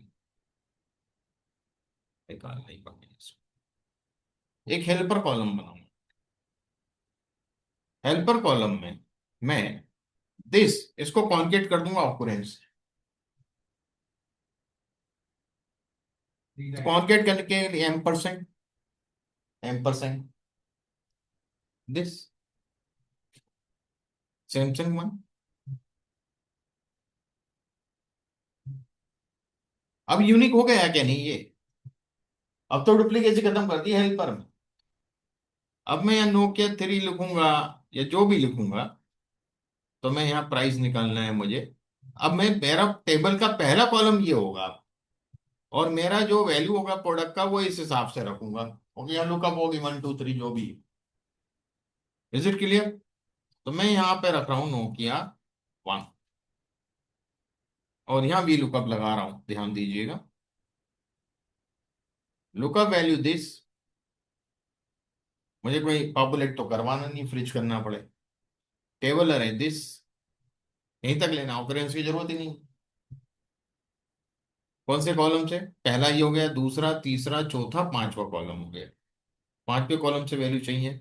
निकालना ही पड़ेगा इसको। एक हेल्पर कॉलम बनाऊंगा, हेल्पर कॉलम में मैं दिस इसको कॉन्केट कर दूंगा ऑकुरेंस। तो कॉन्केट करने के लिए M%, M% this Samsung one. अब यूनिक हो गया क्या नहीं ये, अब तो डुप्लीकेसी खत्म कर दी हेल्पर में। अब मैं यहाँ Nokia 3 लिखूंगा या जो भी लिखूंगा, तो मैं यहाँ प्राइस निकालना है मुझे। अब मैं, मेरा टेबल का पहला कॉलम ये होगा, और मेरा जो वैल्यू होगा प्रोडक्ट का वो इस हिसाब से रखूंगा, ओके। यहाँ लुकअप होगी 1 2 3 जो भी। Is it clear? तो मैं यहाँ पे रख रहा हूँ Nokia 1, और यहाँ भी लुकअप लगा रहा हूँ, ध्यान दीजिएगा। लुकअप वैल्यू दिस, मुझे कोई पॉपुलेट तो करवाना नहीं, फ्रिज करना पड़े। टेबल अरे दिस, यहीं तक लेना, ऑकरेंस की जरूरत ही नहीं। कौन से कॉलम से? पहला ये हो गया, दूसरा, तीसरा, चौथा, पांचवा कॉलम हो गया। पांचवे कॉलम से वैल्यू चाहिए।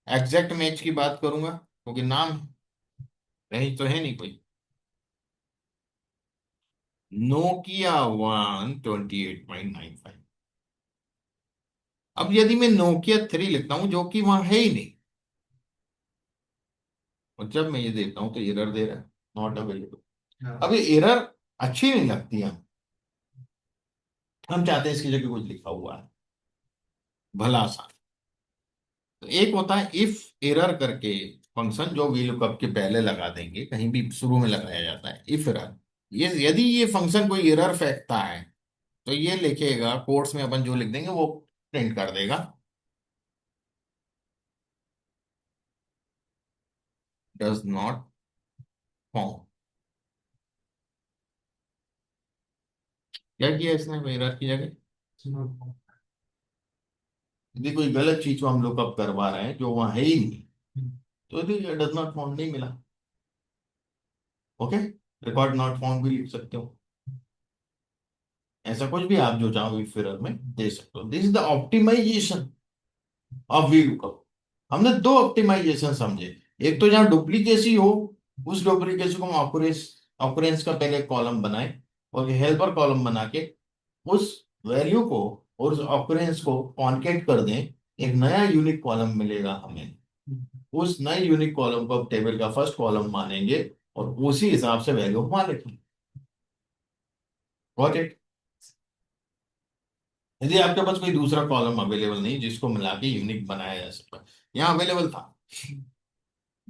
एग्जैक्ट मैच की बात करूंगा क्योंकि नाम नहीं तो है नहीं कोई। Nokia 1 28.95। अब यदि मैं Nokia 3 लिखता हूं जो कि वहां है ही नहीं, और जब मैं ये देता हूं तो एरर दे रहा है, नॉट अवेलेबल। हाँ। अब ये एरर अच्छी नहीं लगती है, हम चाहते हैं इसकी जगह कुछ लिखा हुआ है भला सा। तो एक होता है इफ एरर करके फंक्शन, जो वी लुकअप के पहले लगा देंगे, कहीं भी शुरू में लगाया जाता है इफ एरर। ये यदि ये फंक्शन कोई एरर फेंकता है तो ये लिखेगा, कोट्स में अपन जो लिख देंगे वो प्रिंट कर देगा, डज नॉट फाउंड। क्या किया इसने एरर की जगह? यदि कोई गलत चीज को हम लुकअप करवा रहे हैं जो वहां है ही नहीं, तो यदि डज नॉट फाउंड नहीं मिला, ओके, रिकॉर्ड नॉट फाउंड भी लिख सकते हो। ऐसा कुछ भी आप जो चाहो इफ एरर में दे सकते हो। This is the optimization of V lookup. हमने दो ऑप्टिमाइजेशन समझे। एक तो जहां डुप्लीकेसी हो, उस डुप्लीकेसी को हम ऑकरेंस, ऑकरेंस का पहले कॉलम बनाए और हेल्पर कॉलम बना के उस वैल्यू को और उस ऑकरेंस को कॉन्केट कर दें, एक नया यूनिक कॉलम मिलेगा हमें। उस नए यूनिक कॉलम को अब टेबल का फर्स्ट कॉलम मानेंगे और उसी हिसाब से वैल्यू मान लिखेंगे। Got it? यदि आपके पास कोई दूसरा कॉलम अवेलेबल नहीं जिसको मिला के यूनिक बनाया जा सकता, यहाँ अवेलेबल था,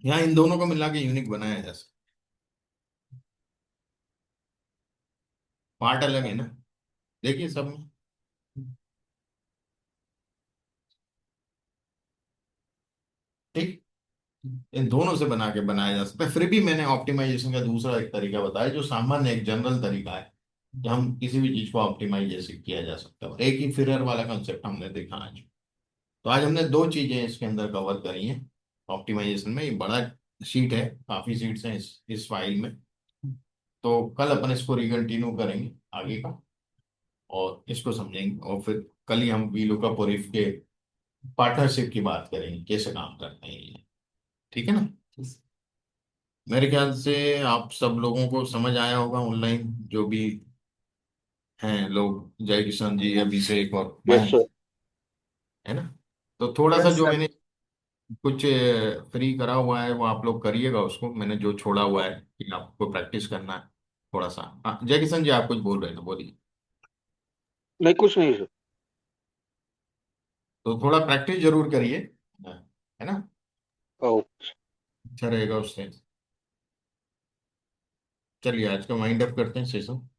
यहाँ इन दोनों को मिला के यूनिक बनाया जा सकता। पार्ट अलग है ना, देखिए सब में, ठीक। इन दोनों से बना के बनाया जा सकता है। फिर भी मैंने ऑप्टिमाइजेशन का दूसरा एक तरीका बताया जो सामान्य एक जनरल तरीका है कि हम किसी भी चीज को ऑप्टिमाइज जैसे किया जा सकता है। और एक ही फिर वाला कंसेप्ट हमने देखा आज। तो आज हमने दो चीजें इसके अंदर कवर करी हैं ऑप्टिमाइजेशन में। ये बड़ा शीट है, काफी शीट्स हैं इस फाइल में। तो कल अपन इसको रिकंटिन्यू करेंगे आगे का, और इसको समझेंगे, और फिर कल ही हम वी लुकअप और इफ के पार्टनरशिप की बात करेंगे, कैसे काम करते हैं ये। ठीक है ना? मेरे ख्याल से आप सब लोगों को समझ आया होगा, ऑनलाइन जो भी हैं लोग, जय किशन जी, अभिषेक और यस मयंक, सर। है ना? तो थोड़ा सा यस जो सर। मैंने कुछ फ्री करा हुआ है वो आप लोग करिएगा, उसको मैंने जो छोड़ा हुआ है कि आपको प्रैक्टिस करना है थोड़ा सा। हाँ, जय किशन जी आप कुछ बोल रहे थे, बोलिए। नहीं, कुछ नहीं सर। तो थोड़ा प्रैक्टिस जरूर करिए, है ना? ओ। अच्छा रहेगा उससे। चलिए आज का वाइंड अप करते हैं सेशन।